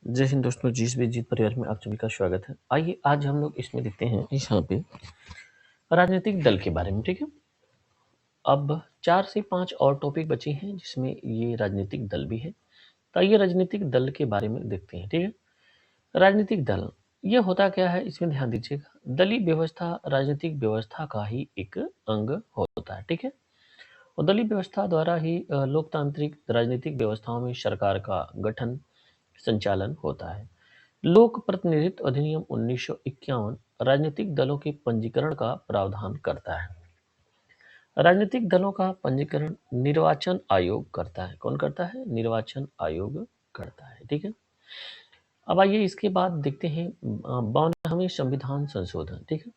जय हिंद दोस्तों, जीस भी जीत परिवार में आप सभी का स्वागत है। आइए आज हम लोग इसमें देखते हैं यहाँ पे राजनीतिक दल के बारे में। ठीक है, अब 4 से 5 और टॉपिक बचे हैं जिसमें ये राजनीतिक दल भी है। तो ये राजनीतिक दल के बारे में देखते हैं। ठीक है, राजनीतिक दल ये होता क्या है, इसमें ध्यान दीजिएगा। दलीय व्यवस्था राजनीतिक व्यवस्था का ही एक अंग होता है। ठीक है, और दलीय व्यवस्था द्वारा ही लोकतांत्रिक राजनीतिक व्यवस्थाओं में सरकार का गठन संचालन होता है। लोक प्रतिनिधित्व अधिनियम 1951 राजनीतिक दलों के पंजीकरण का प्रावधान करता है। राजनीतिक दलों का पंजीकरण निर्वाचन आयोग करता है। कौन करता है? निर्वाचन आयोग करता है। ठीक है, अब आइए इसके बाद देखते हैं 52वें संविधान संशोधन। ठीक है,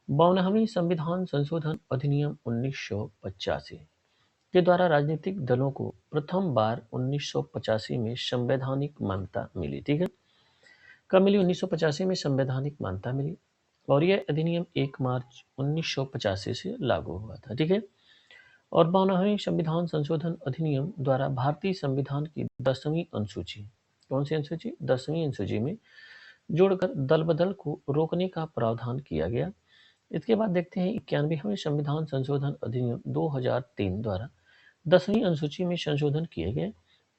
52वें संविधान संशोधन अधिनियम 1985 के द्वारा राजनीतिक दलों को प्रथम बार 1985 में संवैधानिक मान्यता मिली। ठीक है, कब मिली? 1985 में संवैधानिक मान्यता मिली और यह अधिनियम 1 मार्च 1985 से लागू हुआ था। ठीक है, और 52वें संविधान संशोधन अधिनियम द्वारा भारतीय संविधान की 10वीं अनुसूची, कौन सी अनुसूची? 10वीं अनुसूची में जोड़कर दल बदल को रोकने का प्रावधान किया गया। इसके बाद देखते हैं 91वें संविधान संशोधन अधिनियम 2003 द्वारा 10वीं अनुसूची में संशोधन किए गए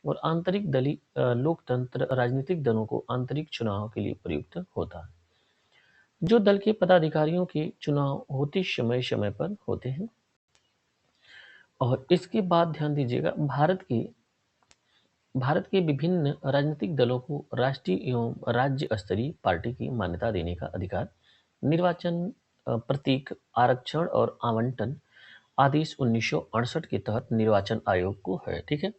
और आंतरिक दलीय लोकतंत्र राजनीतिक दलों को आंतरिक चुनाव के लिए प्रयुक्त होता है। जो दल के पदाधिकारियों के चुनाव होते समय समय पर होते हैं। और इसके बाद ध्यान दीजिएगा, भारत के विभिन्न राजनीतिक दलों को राष्ट्रीय एवं राज्य स्तरीय पार्टी की मान्यता देने का अधिकार निर्वाचन प्रतीक आरक्षण और आवंटन आदेश 1968 के तहत निर्वाचन आयोग को है। ठीक है,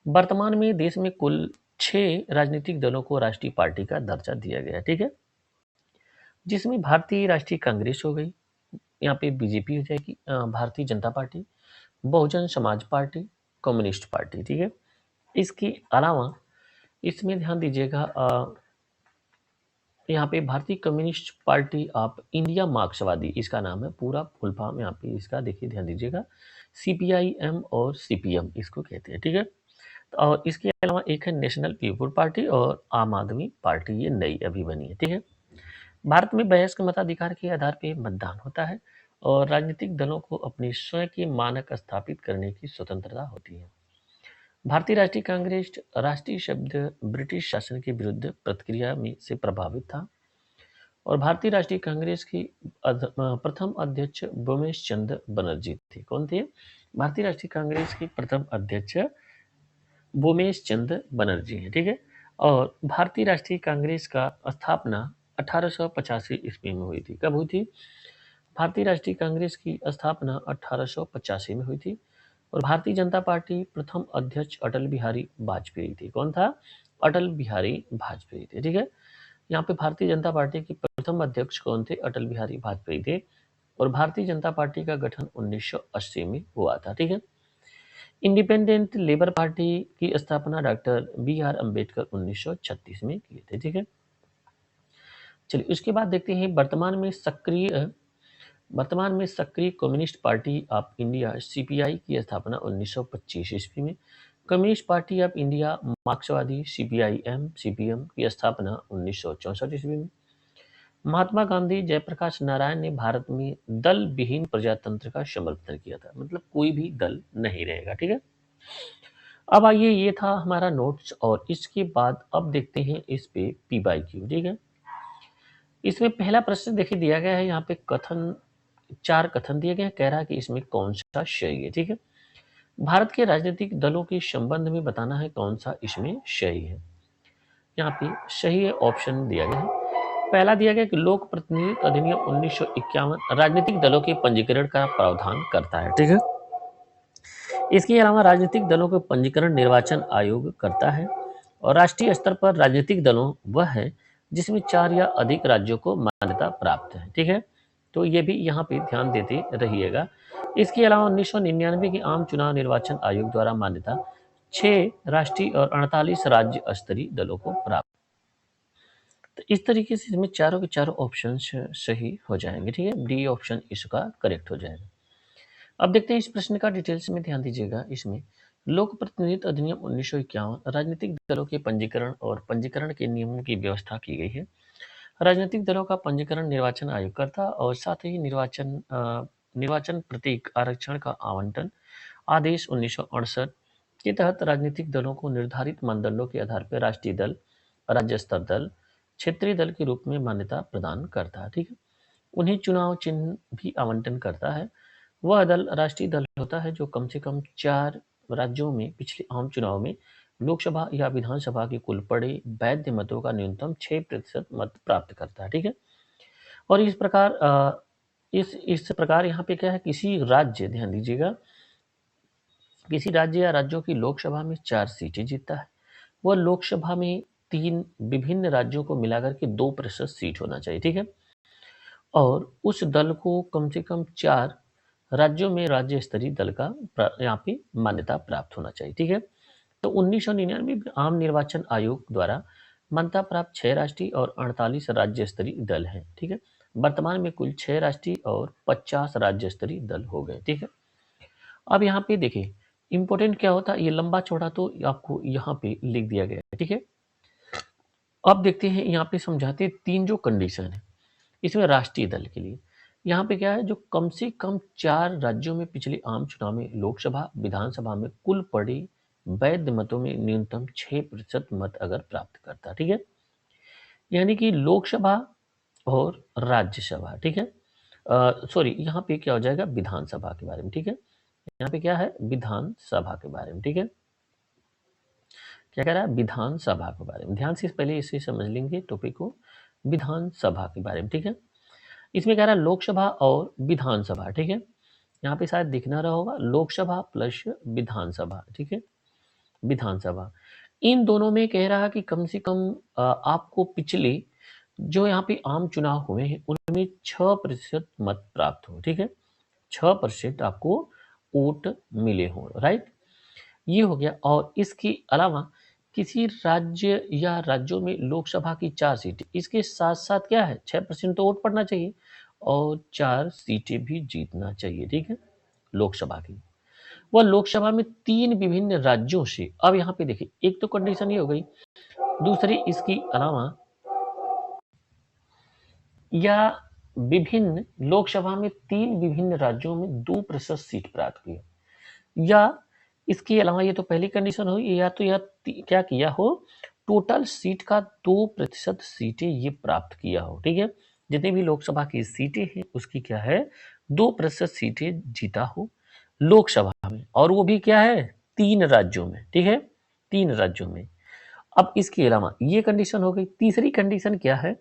वर्तमान में देश में कुल 6 राजनीतिक दलों को राष्ट्रीय पार्टी का दर्जा दिया गया है। ठीक है, जिसमें भारतीय राष्ट्रीय कांग्रेस हो गई, यहाँ पे बीजेपी हो जाएगी, Bharatiya Janata party, Bahujan Samaj party, communist party. ठीक है, इसके अलावा इसमें ध्यान दीजिएगा, यहाँ पे भारतीय कम्युनिस्ट पार्टी ऑफ इंडिया मार्क्सवादी इसका नाम है, पूरा फुल फॉर्म यहाँ पे इसका देखिए, ध्यान दीजिएगा, सीपीआईएम और सीपीएम इसको कहते हैं। ठीक है, और इसके अलावा एक है नेशनल पीपुल पार्टी और आम आदमी पार्टी, ये नई अभी बनी है। ठीक है, भारत में वयस्क मताधिकार के आधार पर मतदान होता है और राजनीतिक दलों को अपने स्वयं के मानक स्थापित करने की स्वतंत्रता होती है। भारतीय राष्ट्रीय कांग्रेस राष्ट्रीय शब्द ब्रिटिश शासन के विरुद्ध प्रतिक्रिया में से प्रभावित था और भारतीय राष्ट्रीय कांग्रेस की प्रथम अध्यक्ष भूमेश चंद्र बनर्जी थे। कौन थे? भारतीय राष्ट्रीय कांग्रेस की प्रथम अध्यक्ष भूमेश चंद्र बनर्जी हैं। ठीक है, और भारतीय राष्ट्रीय कांग्रेस का स्थापना 1885 ईस्वी में हुई थी। कब हुई थी? भारतीय राष्ट्रीय कांग्रेस की स्थापना 1885 में हुई थी और भारतीय जनता पार्टी प्रथम अध्यक्ष अटल बिहारी वाजपेयी थे। कौन था? अटल बिहारी वाजपेयी थे। ठीक है, यहाँ पे भारतीय जनता पार्टी के प्रथम अध्यक्ष कौन थे? अटल बिहारी वाजपेयी थे और भारतीय जनता पार्टी का गठन 1980 में हुआ था। ठीक है, इंडिपेंडेंट लेबर पार्टी की स्थापना डॉक्टर बी आर अम्बेडकर 1936 में किए थे। ठीक है, चलिए उसके बाद देखते हैं वर्तमान में सक्रिय communist party of India CPI की स्थापना 1925 ईस्वी में, कम्युनिस्ट पार्टी ऑफ इंडिया मार्क्सवादी सीपीआईएम सीपीएम की स्थापना 1964 ईस्वी में। महात्मा गांधी जयप्रकाश नारायण ने भारत में दल विहीन प्रजातंत्र का समर्थन किया था, मतलब कोई भी दल नहीं रहेगा। ठीक है, अब आइए, ये था हमारा नोट्स और इसके बाद अब देखते हैं इस पे पी बाई क्यू। ठीक है, इसमें पहला प्रश्न देखिए दिया गया है, यहाँ पे कथन 4 कथन दिए गए हैं, कह रहा है कि इसमें कौन सा सही है। ठीक है, भारत के राजनीतिक दलों के संबंध में बताना है कौन सा इसमें सही है। यहाँ पे सही है ऑप्शन दिया गया है। पहला दिया गया कि लोक प्रतिनिधित्व अधिनियम 1951 राजनीतिक दलों के पंजीकरण का प्रावधान करता है। ठीक है, इसके अलावा राजनीतिक दलों के पंजीकरण निर्वाचन आयोग करता है और राष्ट्रीय स्तर पर राजनीतिक दलों वह है जिसमें 4 या अधिक राज्यों को मान्यता प्राप्त है। ठीक है, तो ये भी यहाँ पे ध्यान देते रहिएगा। इसके अलावा 1999 के आम चुनाव निर्वाचन आयोग द्वारा मान्यता 6 राष्ट्रीय और 48 राज्य स्तरीय दलों को प्राप्त। तो इस तरीके से इसमें चारों के चारों ऑप्शन सही हो जाएंगे। ठीक है, डी ऑप्शन इसका करेक्ट हो जाएगा। अब देखते हैं इस प्रश्न का डिटेल्स में, ध्यान दीजिएगा। इसमें लोक प्रतिनिधित्व अधिनियम 1951 राजनीतिक दलों के पंजीकरण और पंजीकरण के नियमों की व्यवस्था की गई है। राजनीतिक दलों का पंजीकरण निर्वाचन आयोग करता और साथ ही निर्वाचन प्रतीक आरक्षण का आवंटन आदेश 1968 के तहत राजनीतिक दलों को निर्धारित मानदंडों के आधार पर राष्ट्रीय दल, राज्य स्तर दल, क्षेत्रीय दल के रूप में मान्यता प्रदान करता है। ठीक है, उन्हें चुनाव चिन्ह भी आवंटन करता है। वह दल राष्ट्रीय दल होता है जो कम से कम 4 राज्यों में पिछले आम चुनाव में लोकसभा या विधानसभा के कुल पड़े वैध मतों का न्यूनतम 6% मत प्राप्त करता है। ठीक है, और इस प्रकार यहाँ पे क्या है, किसी राज्य, ध्यान दीजिएगा, किसी राज्य या राज्यों की लोकसभा में 4 सीटें जीतता है, वह लोकसभा में 3 विभिन्न राज्यों को मिलाकर के 2% सीट होना चाहिए। ठीक है, और उस दल को कम से कम 4 राज्यों में राज्य स्तरीय दल का यहाँ पे मान्यता प्राप्त होना चाहिए। ठीक है, तो 1999 में आम निर्वाचन आयोग द्वारा मान्यता प्राप्त 6 राष्ट्रीय और 48 राज्य स्तरीय दल हैं। ठीक है, वर्तमान में कुल 6 राष्ट्रीय और 50 राज्य स्तरीय दल हो गए। ठीक है, अब यहाँ पे देखिए इंपॉर्टेंट क्या होता है, ये लंबा चौड़ा तो आपको यहाँ पे लिख दिया गया है। ठीक है, अब देखते हैं यहाँ पे समझाते 3 जो कंडीशन है इसमें राष्ट्रीय दल के लिए। यहाँ पे क्या है, जो कम से कम 4 राज्यों में पिछले आम चुनाव में लोकसभा विधानसभा में कुल पड़े वैध मतों में न्यूनतम 6% मत अगर प्राप्त करता। ठीक है, यानी कि लोकसभा और राज्यसभा। ठीक है, सॉरी, यहाँ पे क्या हो जाएगा, विधानसभा के बारे में। ठीक है, यहाँ पे क्या है, विधानसभा के बारे में। ठीक है, क्या कह रहा है, विधानसभा के बारे में। ध्यान से पहले इसे समझ लेंगे टॉपिक को, विधानसभा के बारे में। ठीक है, इसमें कह रहा है लोकसभा और विधानसभा। ठीक है, यहाँ पे शायद दिख ना रहा होगा, लोकसभा प्लस विधानसभा। ठीक है, विधानसभा, इन दोनों में कह रहा है कि कम से कम आपको पिछले जो यहाँ पे आम चुनाव हुए हैं उनमें 6% मत प्राप्त हो। ठीक है, 6% आपको वोट मिले हो, राइट, ये हो गया। और इसके अलावा किसी राज्य या राज्यों में लोकसभा की 4 सीटें, इसके साथ साथ क्या है, 6% तो वोट पड़ना चाहिए और 4 सीटें भी जीतना चाहिए। ठीक है, लोकसभा की, वह लोकसभा में 3 विभिन्न राज्यों से। अब यहाँ पे देखिए एक तो कंडीशन ये हो गई, दूसरी इसके अलावा या विभिन्न लोकसभा में 3 विभिन्न राज्यों में 2% सीट प्राप्त की, या इसके अलावा ये तो पहली कंडीशन हुई, या तो यह क्या किया हो, टोटल सीट का 2% सीटें ये प्राप्त किया हो। ठीक है, जितनी भी लोकसभा की सीटें हैं उसकी क्या है, 2% सीटें जीता हो लोकसभा में, और वो भी क्या है, 3 राज्यों में। ठीक है, 3 राज्यों में। अब इसके अलावा ये कंडीशन हो गई। तीसरी कंडीशन क्या है,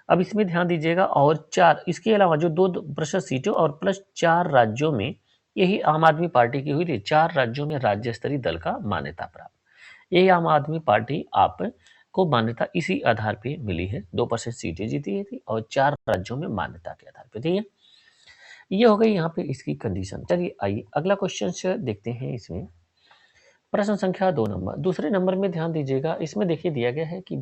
अब इसमें ध्यान दीजिएगा, और 4 इसके अलावा जो 2% सीटों और प्लस 4 राज्यों में, यही आम आदमी पार्टी की हुई थी, 4 राज्यों में राज्य स्तरीय दल का मान्यता प्राप्त। यही आम आदमी पार्टी आप को मान्यता इसी आधार पे मिली है, 2% सीटें जीती थी और 4 राज्यों में मान्यता के आधार पे। ठीक है, ये हो गई यहाँ पे इसकी कंडीशन। चलिए आइए अगला क्वेश्चन देखते हैं। इसमें प्रश्न संख्या 2 नंबर, दूसरे नंबर में ध्यान दीजिएगा, इसमें देखिए दिया गया है कि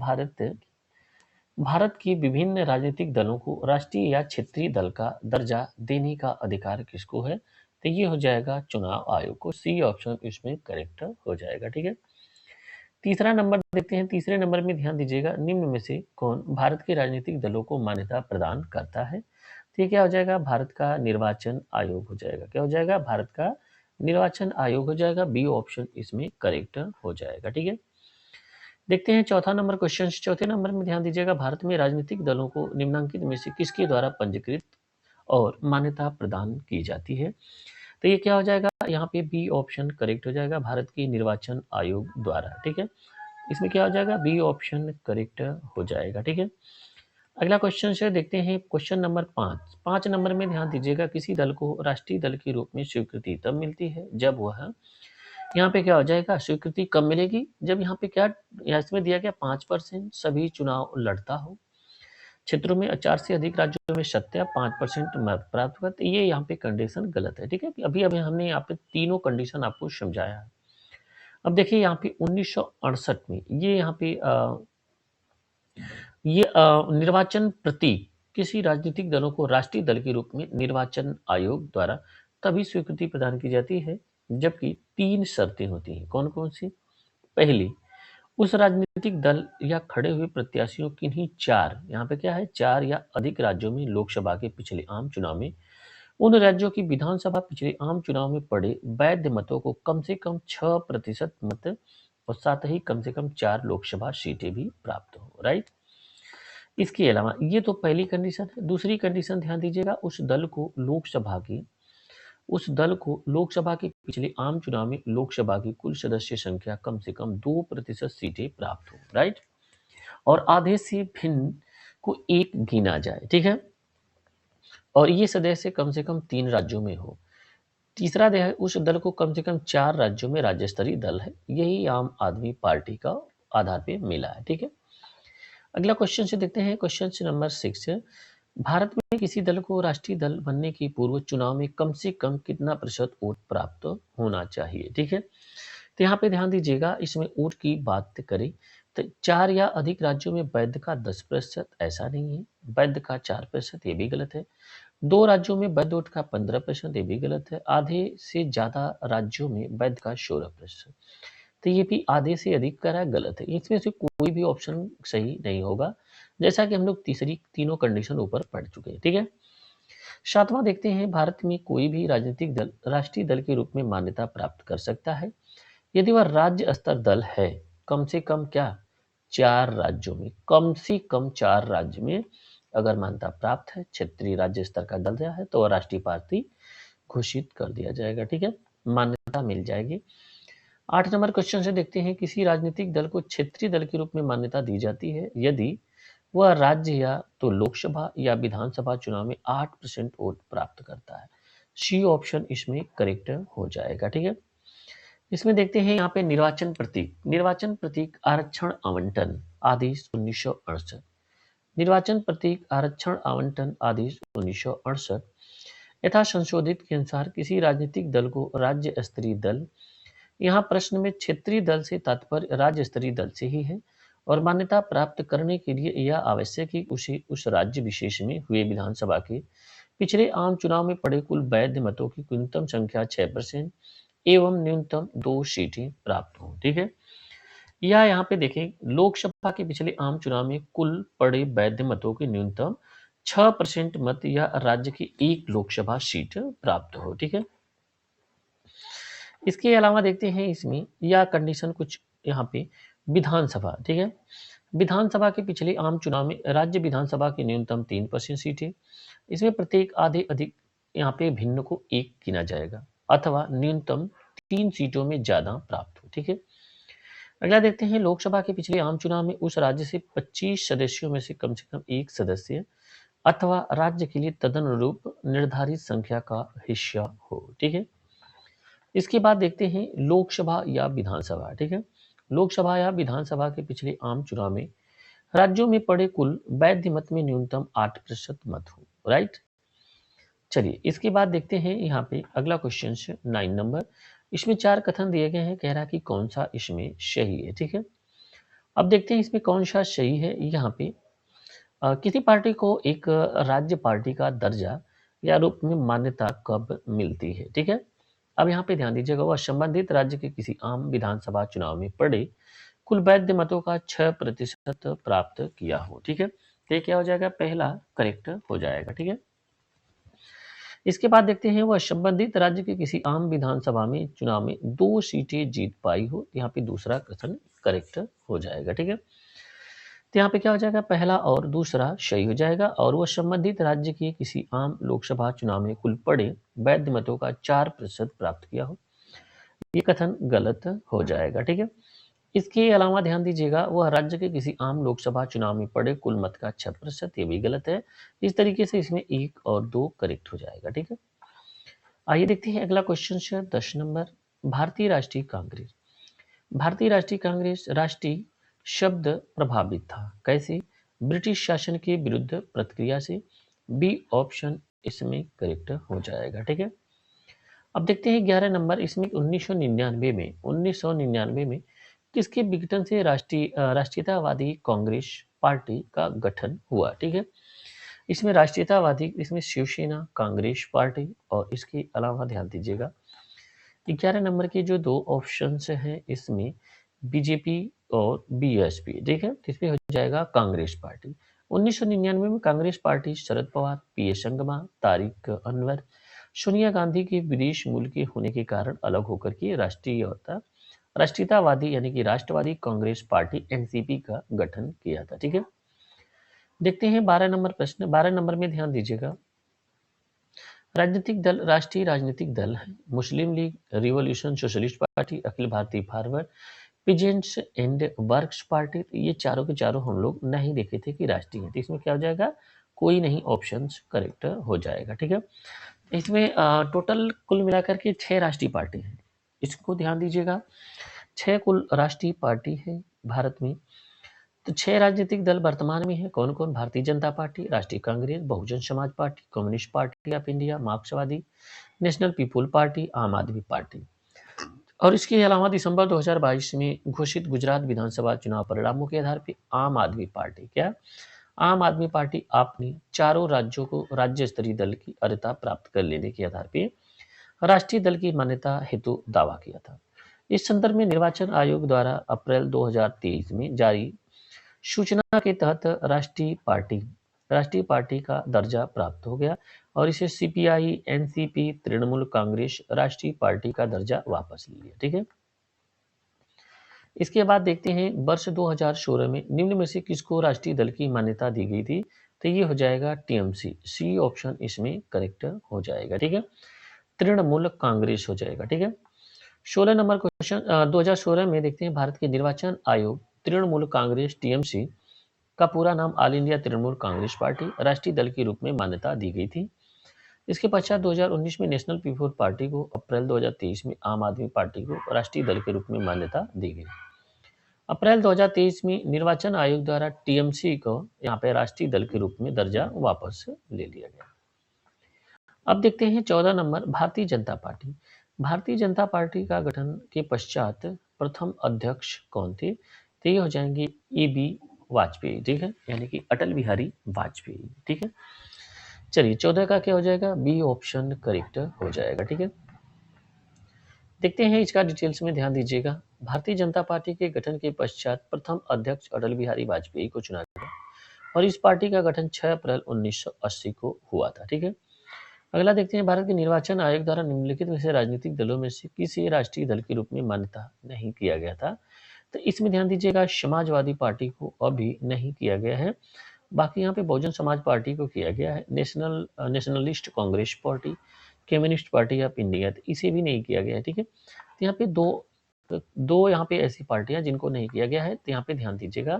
भारत की विभिन्न राजनीतिक दलों को राष्ट्रीय या क्षेत्रीय दल का दर्जा देने का अधिकार किसको है, तो ये हो जाएगा चुनाव आयोग को। सी ऑप्शन इसमें करेक्ट हो जाएगा। ठीक है, तीसरा नंबर देखते हैं। तीसरे नंबर में ध्यान दीजिएगा, निम्न में से कौन भारत के राजनीतिक दलों को मान्यता प्रदान करता है, तो ये क्या हो जाएगा, भारत का निर्वाचन आयोग हो जाएगा। क्या हो जाएगा, भारत का निर्वाचन आयोग हो जाएगा। बी ऑप्शन इसमें करेक्ट हो जाएगा। ठीक है, देखते हैं चौथा नंबर क्वेश्चन। चौथे नंबर में ध्यान दीजिएगा, भारत में राजनीतिक दलों को निम्नलिखित में से किसके द्वारा पंजीकृत और मान्यता प्रदान की जाती है, तो ये क्या हो जाएगा, यहाँ पे बी ऑप्शन करेक्ट हो जाएगा, भारत के निर्वाचन आयोग द्वारा। ठीक है, इसमें क्या हो जाएगा, बी ऑप्शन करेक्ट हो जाएगा। ठीक है, अगला क्वेश्चन से देखते हैं क्वेश्चन नंबर 5। 5 नंबर में ध्यान दीजिएगा, किसी दल को राष्ट्रीय दल के रूप में स्वीकृति तब मिलती है जब वह, यहाँ पे क्या हो जाएगा, स्वीकृति कब मिलेगी, जब यहाँ पे क्या, इसमें दिया गया 5% सभी चुनाव लड़ता हो, क्षेत्रों में 4 से अधिक राज्यों में सत्या 5% मत प्राप्त हुआ, तो ये यहाँ पे कंडीशन गलत है। ठीक है, अभी अभी हमने यहाँ पे तीनों कंडीशन आपको समझाया है। अब देखिए यहाँ पे 1968 में ये यहाँ पे निर्वाचन प्रतीक किसी राजनीतिक दलों को राष्ट्रीय दल के रूप में निर्वाचन आयोग द्वारा तभी स्वीकृति प्रदान की जाती है जबकि 3 शर्तें होती हैं। कौन कौन सी? पहली, उस राजनीतिक दल या खड़े हुए प्रत्याशियों किन्हीं 4, यहाँ पे क्या है, 4 या अधिक राज्यों में लोकसभा के पिछले आम चुनाव में उन राज्यों की विधानसभा पिछले आम चुनाव में पड़े वैध मतों को कम से कम 6% मत और साथ ही कम से कम 4 लोकसभा सीटें भी प्राप्त हो। राइट। इसके अलावा ये तो पहली कंडीशन है। दूसरी कंडीशन ध्यान दीजिएगा, उस दल को लोकसभा के पिछले आम चुनाव में लोकसभा की कुल सदस्य संख्या कम से कम 2% सीटें प्राप्त हो। राइट। और आधे से भिन्न को एक गिना जाए। ठीक है। और ये सदस्य कम से कम 3 राज्यों में हो। तीसरा है, उस दल को कम से कम 4 राज्यों में राज्य स्तरीय दल है। यही आम आदमी पार्टी का आधार पे मिला है। ठीक है। अगला क्वेश्चन से देखते हैं, क्वेश्चन नंबर 6। भारत में किसी दल को राष्ट्रीय दल बनने की पूर्व चुनाव में कम से कम कितना प्रतिशत वोट प्राप्त होना चाहिए? ठीक है। तो यहाँ पे ध्यान दीजिएगा, इसमें वोट की बात करें तो 4 या अधिक राज्यों में वैध का 10%, ऐसा नहीं है। वैध का 4%, ये भी गलत है। 2 राज्यों में वैध वोट का 15%, ये भी गलत है। आधे से ज्यादा राज्यों में वैध का 16%, तो ये भी आधे से अधिक का गलत है। इसमें से कोई भी ऑप्शन सही नहीं होगा, जैसा कि हम लोग तीनों कंडीशन ऊपर पढ़ चुके हैं। ठीक है। 7वां देखते हैं, भारत में कोई भी राजनीतिक दल राष्ट्रीय दल के रूप में मान्यता प्राप्त कर सकता है यदि वह राज्य स्तर दल है, कम से कम क्या, 4 राज्यों में, कम से कम 4 राज्य में अगर मान्यता प्राप्त है, क्षेत्रीय राज्य स्तर का दल है, तो वह राष्ट्रीय पार्टी घोषित कर दिया जाएगा। ठीक है, मान्यता मिल जाएगी। 8 नंबर क्वेश्चन से देखते हैं, किसी राजनीतिक दल को क्षेत्रीय दल के रूप में मान्यता दी जाती है यदि वह राज्य या तो लोकसभा या विधानसभा चुनाव में 8% वोट प्राप्त करता है। सी ऑप्शन इसमें करेक्ट हो जाएगा। ठीक है। इसमें देखते हैं यहाँ पे निर्वाचन प्रतीक आरक्षण आवंटन आदेश 1968। निर्वाचन प्रतीक आरक्षण आवंटन आदेश 1968 यथा संशोधित के अनुसार किसी राजनीतिक दल को राज्य स्तरीय दल, यहाँ प्रश्न में क्षेत्रीय दल से तात्पर्य राज्य स्तरीय दल से ही है, और मान्यता प्राप्त करने के लिए यह आवश्यक है कि उसे उस राज्य विशेष में हुए विधानसभा के पिछले आम चुनाव में पड़े कुल वैध मतों की न्यूनतम संख्या 6% एवं न्यूनतम 2 सीटें प्राप्त हों। ठीक है। या यहाँ पे देखें, लोकसभा के पिछले आम चुनाव में कुल पड़े वैध मतों के न्यूनतम 6% मत या राज्य की 1 लोकसभा सीट प्राप्त हो। ठीक है। इसके अलावा देखते हैं इसमें या कंडीशन कुछ यहाँ पे विधानसभा। ठीक है। विधानसभा के पिछले आम चुनाव में राज्य विधानसभा की न्यूनतम 3% सीटें, इसमें प्रत्येक आधे अधिक यहाँ पे भिन्न को 1 गिना जाएगा अथवा न्यूनतम 3 सीटों में ज्यादा प्राप्त हो। ठीक है। अगला देखते हैं, लोकसभा के पिछले आम चुनाव में उस राज्य से 25 सदस्यों में से कम 1 सदस्य अथवा राज्य के लिए तदनुरूप निर्धारित संख्या का हिस्सा हो। ठीक है। इसके बाद देखते हैं लोकसभा या विधानसभा। ठीक है। लोकसभा या विधानसभा के पिछले आम चुनाव में राज्यों में पड़े कुल वैध मत में न्यूनतम 8% मत हो। राइट। चलिए इसके बाद देखते हैं यहाँ पे अगला क्वेश्चन 9 नंबर। इसमें 4 कथन दिए गए हैं, कह रहा कि कौन सा इसमें सही है। ठीक है। अब देखते हैं इसमें कौन सा सही है। यहाँ पे किसी पार्टी को एक राज्य पार्टी का दर्जा या रूप में मान्यता कब मिलती है? ठीक है। अब यहाँ पे ध्यान दीजिएगा, वह संबंधित राज्य के किसी आम विधानसभा चुनाव में पड़े कुल वैध मतों का 6% प्राप्त किया हो। ठीक है। तो ये क्या हो जाएगा, पहला करेक्ट हो जाएगा। ठीक है। इसके बाद देखते हैं, वह संबंधित राज्य के किसी आम विधानसभा में चुनाव में 2 सीटें जीत पाई हो। यहाँ पे दूसरा कथन करेक्ट हो जाएगा। ठीक है। तो यहाँ पे क्या हो जाएगा, पहला और दूसरा सही हो जाएगा, और वह संबंधित राज्य के किसी आम लोकसभा चुनाव में कुल पड़े वैध मतों का 4% प्राप्त किया हो, ये कथन गलत हो जाएगा। ठीक है। इसके अलावा ध्यान दीजिएगा, वह राज्य के किसी आम लोकसभा चुनाव में पड़े कुल मत का 6%, ये भी गलत है। इस तरीके से इसमें 1 और 2 करेक्ट हो जाएगा। ठीक है। आइए देखते हैं अगला क्वेश्चन 10 नंबर। भारतीय राष्ट्रीय कांग्रेस राष्ट्रीय शब्द प्रभावित था, कैसे? ब्रिटिश शासन के विरुद्ध प्रतिक्रिया से। बी ऑप्शन इसमें करेक्ट हो जाएगा। ठीक है। अब देखते हैं 11 नंबर। इसमें 1999 में किसके विघटन से राष्ट्रीयतावादी कांग्रेस पार्टी का गठन हुआ? ठीक है। इसमें राष्ट्रीयतावादी, इसमें शिवसेना, कांग्रेस पार्टी, और इसके अलावा ध्यान दीजिएगा 11 नंबर के जो दो ऑप्शंस हैं इसमें बीजेपी और बीएसपी, ठीक है, तो इसमें हो जाएगा कांग्रेस पार्टी। 1999 में कांग्रेस पार्टी शरद पवार, पीएस संगमा, तारिक अनवर, सोनिया गांधी के विदेश मूल के होने के कारण अलग होकर के राष्ट्रीयतावादी यानी कि राष्ट्रवादी कांग्रेस पार्टी एनसीपी का गठन किया था, ठीक है। देखते हैं 12 नंबर प्रश्न। 12 नंबर में ध्यान दीजिएगा। राजनीतिक दल, राष्ट्रीय राजनीतिक दल है मुस्लिम league, revolution socialist party, Akhil Bharatiya forward, peasants and workers party. ये चारों के चारों हम लोग नहीं देखे थे कि राष्ट्रीय है, तो इसमें क्या हो जाएगा, कोई नहीं ऑप्शंस करेक्ट हो जाएगा, ठीक है। इसमें टोटल कुल मिलाकर के 6 राष्ट्रीय पार्टी हैं, इसको ध्यान दीजिएगा। 6 कुल राष्ट्रीय पार्टी है भारत में। तो 6 राजनीतिक दल वर्तमान में है कौन कौन? भारतीय जनता पार्टी, राष्ट्रीय Congress, Bahujan Samaj party, communist party of India, मार्क्सवादी, नेशनल पीपुल पार्टी, आम आदमी पार्टी। और इसके अलावा दिसंबर 2022 में घोषित गुजरात विधानसभा चुनाव परिणामों के आधार पर आम आदमी पार्टी, क्या आम आदमी पार्टी आपने चारों राज्यों को राज्य स्तरीय दल की अर्हता प्राप्त कर लेने के आधार पर राष्ट्रीय दल की मान्यता हेतु दावा किया था। इस संदर्भ में निर्वाचन आयोग द्वारा अप्रैल 2023 में जारी सूचना के तहत राष्ट्रीय पार्टी का दर्जा प्राप्त हो गया और इसे सीपीआई, एनसीपी, तृणमूल कांग्रेस राष्ट्रीय पार्टी का दर्जा वापस ले लिया, ठीक है। इसके बाद देखते हैं वर्ष 2016 में निम्न में से किसको राष्ट्रीय दल की मान्यता दी गई थी? तो ये हो जाएगा टीएमसी, सी ऑप्शन इसमें करेक्ट हो जाएगा, ठीक है। तृणमूल कांग्रेस हो जाएगा, ठीक है। 16 नंबर क्वेश्चन 2016 में देखते हैं भारत के निर्वाचन आयोग तृणमूल कांग्रेस टीएमसी का पूरा नाम all India Trinamool Congress party राष्ट्रीय दल के रूप में मान्यता दी गई थी। इसके पश्चात 2019 में नेशनल पीपुल पार्टी को, अप्रैल 2023 में आम आदमी पार्टी को राष्ट्रीय दल के रूप में मान्यता दी गई। अप्रैल 2023 में निर्वाचन आयोग द्वारा टीएमसी को यहाँ पे राष्ट्रीय दल के रूप में दर्जा वापस ले लिया गया। अब देखते हैं 14 number Bharatiya Janata party. Bharatiya Janata party का गठन के पश्चात प्रथम अध्यक्ष कौन थे? तो ये हो जाएंगे ए.बी. वाजपेयी, ठीक है, यानी कि अटल बिहारी वाजपेयी, ठीक है। चलिए 14 का क्या हो जाएगा? बी ऑप्शन करेक्ट हो जाएगा, ठीक है। देखते हैं इसका डिटेल्स में ध्यान दीजिएगा। भारतीय जनता पार्टी के गठन के पश्चात प्रथम अध्यक्ष अटल बिहारी वाजपेयी को चुना गया और इस पार्टी का गठन 6 अप्रैल 1980 को हुआ था, ठीक है। अगला देखते हैं भारत के निर्वाचन आयोग द्वारा निम्नलिखित में से राजनीतिक दलों में से किसी राष्ट्रीय दल के रूप में मान्यता नहीं किया गया था। तो इसमें ध्यान दीजिएगा, समाजवादी पार्टी को अभी नहीं किया गया है, बाकी यहाँ पे बहुजन समाज पार्टी को किया गया है, nationalist Congress party, communist party of India, तो इसे भी नहीं किया गया है, ठीक है। तो यहाँ पे दो यहाँ पे ऐसी पार्टियां जिनको नहीं किया गया है, तो यहाँ पे ध्यान दीजिएगा,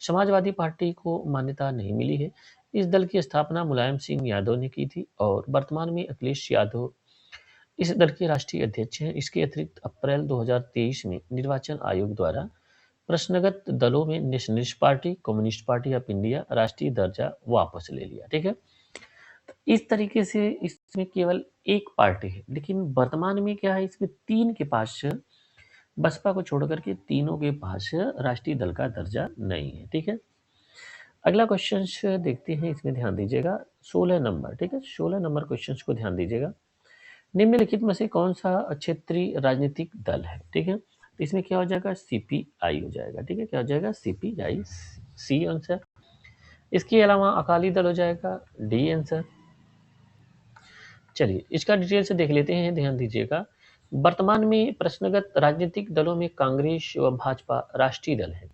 समाजवादी पार्टी को मान्यता नहीं मिली है। इस दल की स्थापना मुलायम सिंह यादव ने की थी और वर्तमान में अखिलेश यादव इस दल के राष्ट्रीय अध्यक्ष हैं। इसके अतिरिक्त अप्रैल 2023 में निर्वाचन आयोग द्वारा प्रश्नगत दलों में nationalist party, communist party of India राष्ट्रीय दर्जा वापस ले लिया, ठीक है। तो इस तरीके से इसमें केवल एक पार्टी है, लेकिन वर्तमान में क्या है, इसमें 3 के पास, बसपा को छोड़कर के तीनों के पास राष्ट्रीय दल का दर्जा नहीं है, ठीक है। अगला क्वेश्चन देखते हैं, इसमें ध्यान दीजिएगा 16 नंबर, ठीक है। 16 नंबर क्वेश्चन को ध्यान दीजिएगा। निम्नलिखित में से कौन सा क्षेत्रीय राजनीतिक दल है, ठीक है। तो इसमें क्या हो जाएगा, सीपीआई हो जाएगा, ठीक है। क्या हो जाएगा, सीपीआई, सी आंसर। इसके अलावा अकाली दल हो जाएगा, डी आंसर। चलिए इसका डिटेल से देख लेते हैं, ध्यान दीजिएगा। वर्तमान में प्रश्नगत राजनीतिक दलों में कांग्रेस व भाजपा राष्ट्रीय दल है,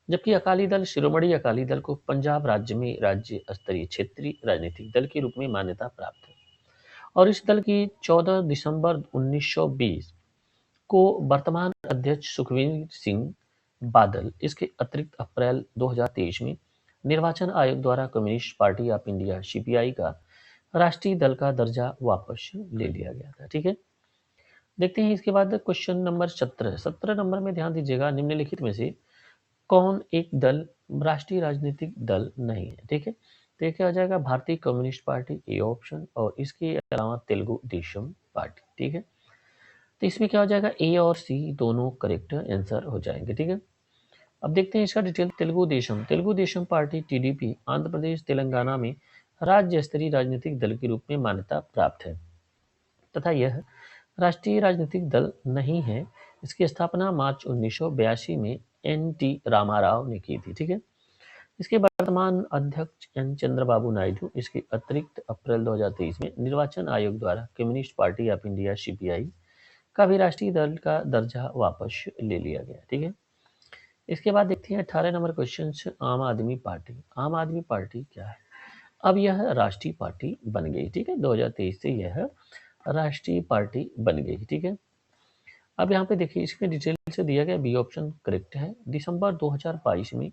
जबकि अकाली दल, शिरोमणि अकाली दल को पंजाब राज्य में राज्य स्तरीय क्षेत्रीय राजनीतिक दल के रूप में मान्यता प्राप्त है और इस दल की 14 दिसंबर 1920 को वर्तमान अध्यक्ष सुखवीर सिंह बादल, इसके अतिरिक्त अप्रैल 2023 में निर्वाचन आयोग द्वारा communist party of India CPI का राष्ट्रीय दल का दर्जा वापस ले लिया गया था, ठीक है। देखते हैं इसके बाद क्वेश्चन नंबर 17 नंबर में ध्यान दीजिएगा, निम्नलिखित में से कौन एक दल राष्ट्रीय राजनीतिक दल नहीं है, ठीक है। तो ये क्या हो जाएगा, भारतीय कम्युनिस्ट पार्टी, ए ऑप्शन, और इसके अलावा तेलुगु देशम पार्टी, ठीक है। तो इसमें क्या हो जाएगा, ए और सी दोनों करेक्ट आंसर हो जाएंगे, ठीक है। अब देखते हैं इसका detail. Telugu Desam party TDP Andhra Pradesh Telangana में राज्य स्तरीय राजनीतिक दल के रूप में मान्यता प्राप्त है तथा यह राष्ट्रीय राजनीतिक दल नहीं है। इसकी स्थापना मार्च 1982 में एन.टी. रामाराव ने की थी। ठीक है। इसके वर्तमान अध्यक्ष एन चंद्रबाबू नायडू। इसके अतिरिक्त अप्रैल 2023 में निर्वाचन आयोग द्वारा communist party of India (CPI) का भी राष्ट्रीय दल का दर्जा वापस ले लिया गया। ठीक है। इसके बाद देखते हैं 18 नंबर क्वेश्चन, आम आदमी पार्टी। आम आदमी पार्टी क्या है? अब यह राष्ट्रीय पार्टी बन गई। ठीक है। 2023 से यह राष्ट्रीय पार्टी बन गई। ठीक है। अब यहाँ पे देखिए, इसमें डिटेल से दिया गया बी ऑप्शन करेक्ट है। दिसंबर 2022 में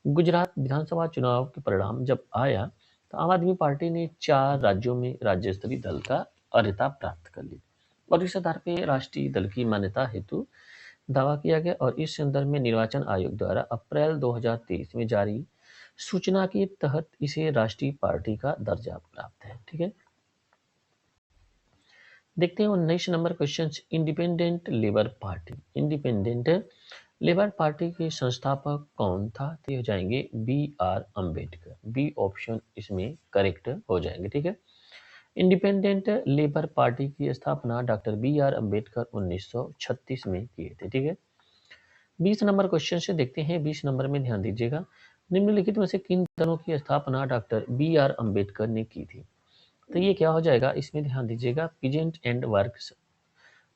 गुजरात विधानसभा चुनाव के परिणाम जब आया तो आम आदमी पार्टी ने 4 राज्यों में राज्य स्तरीय दल का अर्हता प्राप्त कर ली और इस आधार पर राष्ट्रीय दल की मान्यता हेतु दावा किया गया और इस संदर्भ में निर्वाचन आयोग द्वारा अप्रैल 2023 में जारी सूचना के तहत इसे राष्ट्रीय पार्टी का दर्जा प्राप्त है। ठीक है। देखते हैं 19 number question, independent labour party. Independent labour party के संस्थापक कौन था? तो हो जाएंगे बी.आर. अम्बेडकर। बी ऑप्शन इसमें करेक्ट हो जाएंगे। ठीक है। इंडिपेंडेंट लेबर पार्टी की स्थापना डॉक्टर बी.आर. अम्बेडकर 1936 में किए थे। ठीक है। 20 नंबर क्वेश्चन से देखते हैं। 20 नंबर में ध्यान दीजिएगा, निम्नलिखित में से किन दलों की स्थापना डॉक्टर बी.आर. अम्बेडकर ने की थी? तो ये क्या हो जाएगा, इसमें ध्यान दीजिएगा, peasant and workers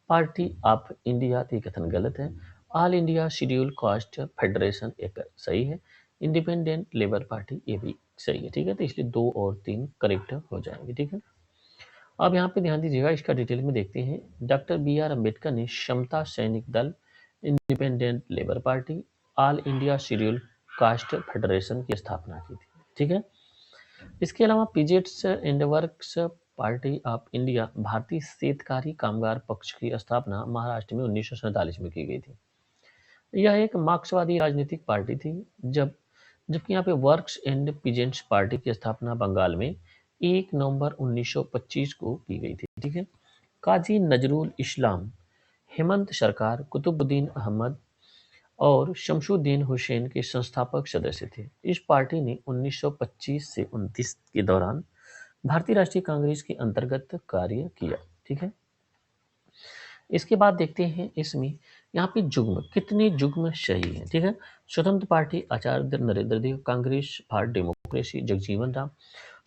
party of India. तो ये कथन गलत है। All India scheduled caste federation एक सही है। इंडिपेंडेंट लेबर पार्टी ये भी सही है। ठीक है। तो इसलिए 2 और 3 करेक्ट हो जाएंगे। ठीक है। अब यहाँ पे ध्यान दीजिएगा, इसका डिटेल में देखते हैं। Doctor B R. अम्बेडकर ने Samata Sainik Dal, independent labour party, all India scheduled caste federation की स्थापना की थी। ठीक है। इसके अलावा peasants and workers party of India Bharatiya Shetkari कामगार पक्ष की स्थापना महाराष्ट्र में 1947 में की गई थी। यह एक मार्क्सवादी राजनीतिक पार्टी थी। जबकि यहाँ पे वर्क्स एंड पीजेंट्स पार्टी की स्थापना बंगाल में 1 नवंबर 1925 को की गई थी। ठीक है। काजी नजरुल इस्लाम, हेमंत सरकार, कुतुबुद्दीन अहमद और शमसुद्दीन हुसैन के संस्थापक सदस्य थे। इस पार्टी ने 1925 से 29 के दौरान भारतीय राष्ट्रीय कांग्रेस के अंतर्गत कार्य किया। ठीक है। इसके बाद देखते हैं इसमें यहाँ पे जुग्म, कितने जुग्म सही है। ठीक है। Swatantra party Acharya Narendra Dev, Congress for democracy Jagjivan Ram,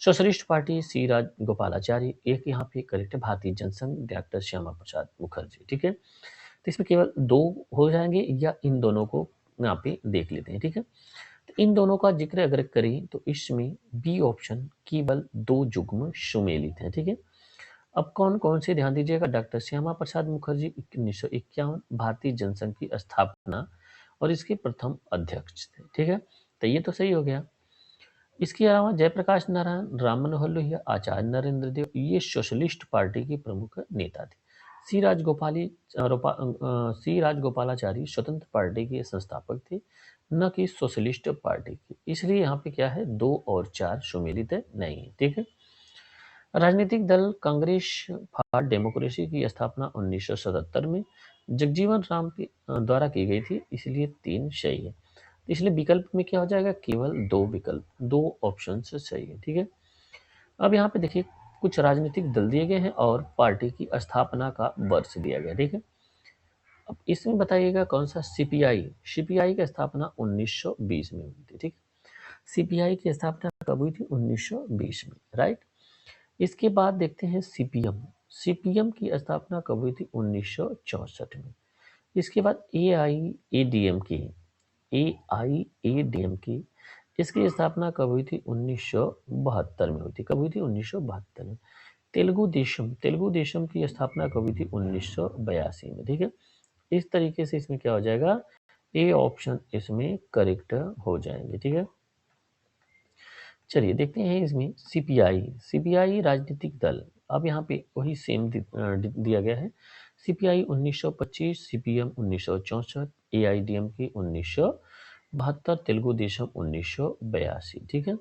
socialist party C Rajagopalachari, एक यहाँ पे करेक्ट है भारतीय जनसंघ डॉक्टर श्यामा प्रसाद मुखर्जी। ठीक है। तो इसमें केवल 2 हो जाएंगे या इन दोनों को यहाँ पे देख लेते हैं। ठीक है। तो इन दोनों का जिक्र अगर करें तो इसमें बी ऑप्शन केवल 2 जुग्म सुमेलित हैं। ठीक है। अब कौन कौन से ध्यान दीजिएगा, डॉक्टर श्यामा प्रसाद मुखर्जी 1951 भारतीय जनसंघ की स्थापना और इसके प्रथम अध्यक्ष थे। ठीक है। तो ये तो सही हो गया। इसके अलावा जयप्रकाश नारायण, राम मनोहर लोहिया, आचार्य नरेंद्र देव, ये सोशलिस्ट पार्टी के प्रमुख नेता थे। सी राजगोपालाचारी स्वतंत्र पार्टी के संस्थापक थे, न कि सोशलिस्ट पार्टी के। इसलिए यहाँ पे क्या है, 2 और 4 सुमेलित नहीं है। ठीक है। राजनीतिक दल कांग्रेस फॉर डेमोक्रेसी की स्थापना 1977 में जगजीवन राम के द्वारा की गई थी, इसलिए 3 सही है। इसलिए विकल्प में क्या हो जाएगा, केवल 2 विकल्प, 2 ऑप्शन से सही है। ठीक है। अब यहाँ पे देखिए, कुछ राजनीतिक दल दिए गए हैं और पार्टी की स्थापना का वर्ष दिया गया। ठीक है। अब इसमें बताइएगा कौन सा, सीपीआई। सीपीआई की स्थापना 1920 में हुई थी। ठीक। सीपीआई की स्थापना कब हुई थी, 1920 में, राइट। इसके बाद देखते हैं सीपीएम। सीपीएम की स्थापना कब हुई थी, 1964 में। इसके बाद एआईएडीएमके। एआईएडीएमके इसकी स्थापना कब हुई थी, 1972 में हुई थी। कब हुई थी, 1972 में। तेलुगु देशम, तेलुगु देशम की स्थापना कब हुई थी, 1982 में। ठीक है। इस तरीके से इसमें क्या हो जाएगा, ए ऑप्शन इसमें करेक्ट हो जाएंगे। ठीक है। चलिए देखते हैं इसमें सीपीआई। सीपीआई राजनीतिक दल, अब यहाँ पे वही सेम दिया गया है। CPI 1925, CPM 1964, AIADMK 1972, Telugu Desam 1982। ठीक है।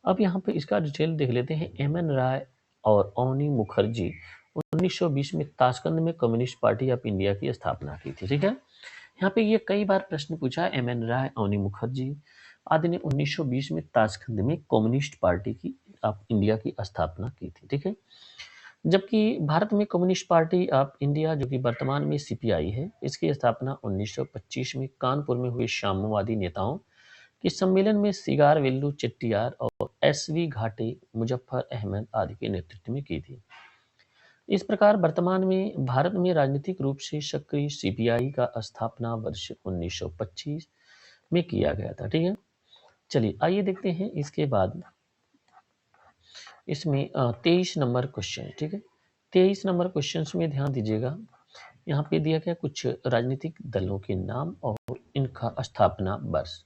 अब यहाँ पे इसका डिटेल देख लेते हैं। एमएन राय और अवनी मुखर्जी 1920 में ताशकंद में कम्युनिस्ट पार्टी ऑफ इंडिया की स्थापना की थी। ठीक है। यहाँ पे ये कई बार प्रश्न पूछा, एमएन राय, अवनी मुखर्जी आदि ने 1920 में ताशकंद में कम्युनिस्ट पार्टी की ऑफ इंडिया की स्थापना की थी। ठीक है। जबकि भारत में कम्युनिस्ट पार्टी ऑफ इंडिया, जो कि वर्तमान में सीपीआई है, इसकी स्थापना 1925 में कानपुर में हुए साम्यवादी नेताओं के सम्मेलन में सिगार वेल्लू चेट्टियार और एसवी घाटे, मुजफ्फर अहमद आदि के नेतृत्व में की थी। इस प्रकार वर्तमान में भारत में राजनीतिक रूप से सक्रिय सीपीआई का स्थापना वर्ष 1925 में किया गया था। ठीक है, चलिए आइए देखते हैं इसके बाद इसमें 23 नंबर क्वेश्चन है। ठीक है, 23 नंबर क्वेश्चन में ध्यान दीजिएगा। यहाँ पे दिया गया कुछ राजनीतिक दलों के नाम और इनका स्थापना वर्ष,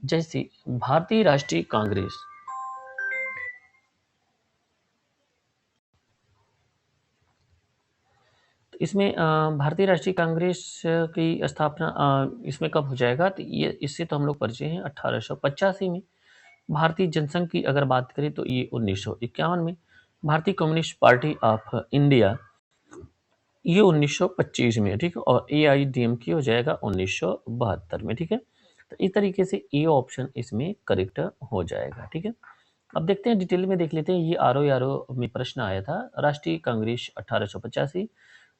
जैसे भारतीय राष्ट्रीय कांग्रेस। तो इसमें भारतीय राष्ट्रीय कांग्रेस की स्थापना इसमें कब हो जाएगा, तो ये इससे तो हम लोग परिचय हैं 1885 में। भारतीय जनसंघ की अगर बात करें तो ये 1951 में। भारतीय कम्युनिस्ट पार्टी ऑफ इंडिया ये 1925 में। ठीक है, और AIDMK हो जाएगा 1972 में। ठीक है, तो इस तरीके से ये ऑप्शन इसमें करेक्ट हो जाएगा। ठीक है, अब देखते हैं डिटेल में देख लेते हैं। ये आरओ में प्रश्न आया था। राष्ट्रीय कांग्रेस 1885,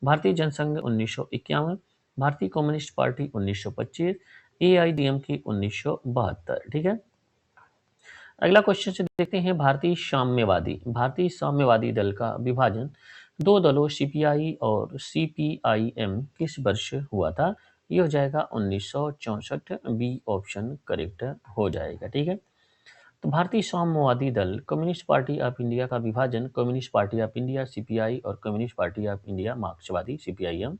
भारतीय जनसंघ 1951, भारतीय कम्युनिस्ट पार्टी 1925, AIDMK 1972। ठीक है, अगला क्वेश्चन से देखते हैं। भारतीय साम्यवादी दल का विभाजन दो दलों सीपीआई और CPIM किस वर्ष हुआ था? ये हो जाएगा 1964। बी ऑप्शन करेक्ट हो जाएगा। ठीक है, तो भारतीय साम्यवादी दल कम्युनिस्ट पार्टी ऑफ इंडिया का विभाजन communist party of India CPI और कम्युनिस्ट पार्टी ऑफ इंडिया मार्क्सवादी CPIM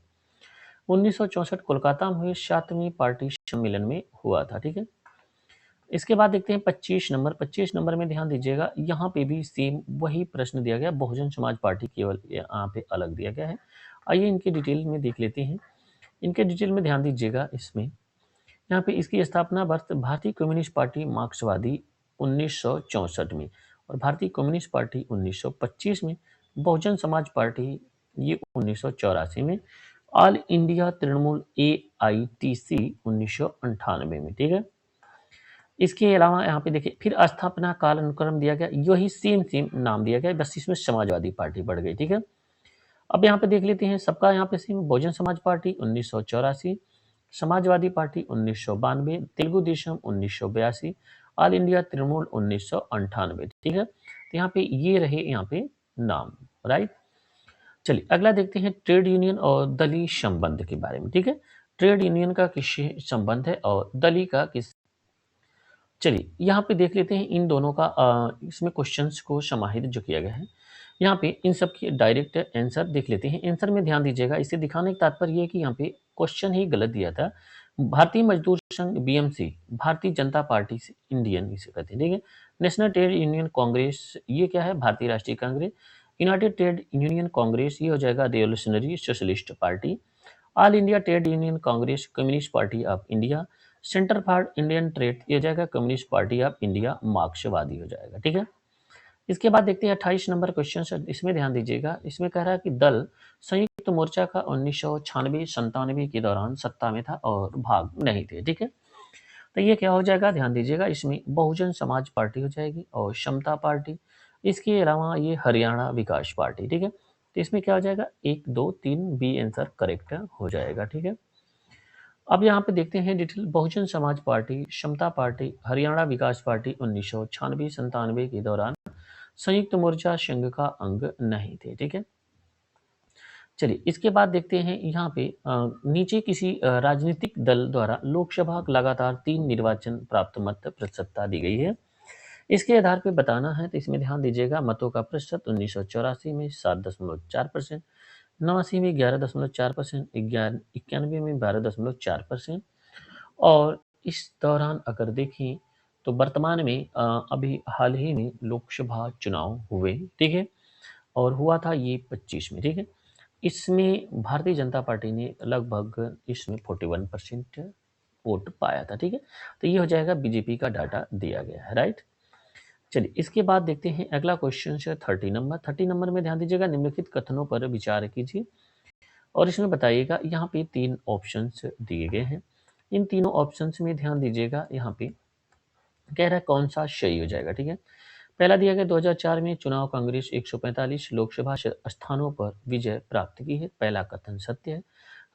1964 कोलकाता में हुए 7वीं पार्टी सम्मेलन में हुआ था। ठीक है, इसके बाद देखते हैं 25 नंबर में ध्यान दीजिएगा। यहाँ पे भी सेम वही प्रश्न दिया गया, बहुजन समाज पार्टी केवल यहाँ पे अलग दिया गया है। आइए इनके डिटेल में देख लेते हैं। इनके डिटेल में ध्यान दीजिएगा। इसमें यहाँ पे इसकी स्थापना वर्ष भारतीय कम्युनिस्ट पार्टी मार्क्सवादी 1964 में और भारतीय कम्युनिस्ट पार्टी 1925 में, बहुजन समाज पार्टी ये 1984 में, ऑल इंडिया तृणमूल AITC 1998 में। ठीक है, इसके अलावा यहाँ पे देखिए फिर स्थापना काल अनुक्रम दिया गया, यही सेम नाम दिया गया, बस इसमें समाजवादी पार्टी बढ़ गई। ठीक है, अब यहाँ पे देख लेते हैं सबका यहाँ पे same. Bahujan Samaj party 1984, Samajwadi party 1992, Telugu Desam 1982, all India Trinamool 1998। ठीक है, तो यहाँ पे ये रहे यहाँ पे नाम, राइट। चलिए अगला देखते हैं ट्रेड यूनियन और दलीय संबंध के बारे में। ठीक है, ट्रेड यूनियन का किससे संबंध है और दलीय का किस। चलिए यहाँ पे देख लेते हैं इन दोनों का इसमें क्वेश्चंस को समाहित जो किया गया है। यहाँ पे इन सब की डायरेक्ट आंसर देख लेते हैं। आंसर में ध्यान दीजिएगा। इसे दिखाने का तात्पर्य ये है कि यहाँ पे क्वेश्चन ही गलत दिया था। भारतीय मजदूर संघ BMC भारतीय जनता पार्टी से इंडियन इसे कहते हैं। ठीक है, नेशनल ट्रेड यूनियन कांग्रेस ये क्या है? भारतीय राष्ट्रीय Congress. United trade union Congress ये हो जाएगा revolutionary socialist party. All India trade union Congress communist party of India. Centre for Indian trade ये हो जाएगा कम्युनिस्ट पार्टी ऑफ इंडिया मार्क्सवादी हो जाएगा। ठीक है, इसके बाद देखते हैं 28 नंबर क्वेश्चन। इसमें ध्यान दीजिएगा। इसमें कह रहा है कि दल संयुक्त मोर्चा का 1996-97 के दौरान सत्ता में था और भाग नहीं थे। ठीक है, तो ये क्या हो जाएगा? ध्यान दीजिएगा। इसमें बहुजन समाज पार्टी हो जाएगी और समता पार्टी। इसके अलावा ये हरियाणा विकास पार्टी। ठीक है, तो इसमें क्या हो जाएगा? 1 2 3 बी आंसर करेक्ट हो जाएगा। ठीक है, अब यहाँ पे देखते हैं डिटेल। बहुजन समाज पार्टी, समता पार्टी, हरियाणा विकास पार्टी 1996-97 के दौरान संयुक्त मोर्चा संघ का अंग नहीं थे। ठीक है, चलिए इसके बाद देखते हैं यहाँ पे नीचे किसी राजनीतिक दल द्वारा लोकसभा लगातार 3 निर्वाचन प्राप्त मत प्रतिशतता दी गई है। इसके आधार पे बताना है, तो इसमें ध्यान दीजिएगा। मतों का प्रतिशत 1984 में 7.4%, 89 में 11.4%, 91 में 12.4%। और इस दौरान अगर देखें तो वर्तमान में अभी हाल ही में लोकसभा चुनाव हुए। ठीक है, और हुआ था ये 25 में। ठीक है, इसमें भारतीय जनता पार्टी ने लगभग इसमें 41% वोट पाया था। ठीक है, तो ये हो जाएगा बीजेपी का डाटा दिया गया है, राइट। चलिए इसके बाद देखते हैं अगला क्वेश्चन है 30 नंबर में ध्यान दीजिएगा। निम्नलिखित कथनों पर विचार कीजिए और इसमें बताइएगा। यहाँ पे 3 ऑप्शंस दिए गए हैं। इन तीनों ऑप्शंस में ध्यान दीजिएगा। यहाँ पे कह रहा है कौन सा सही हो जाएगा। ठीक है, पहला दिया गया 2004 में चुनाव कांग्रेस 145 लोकसभा स्थानों पर विजय प्राप्त की है, पहला कथन सत्य है।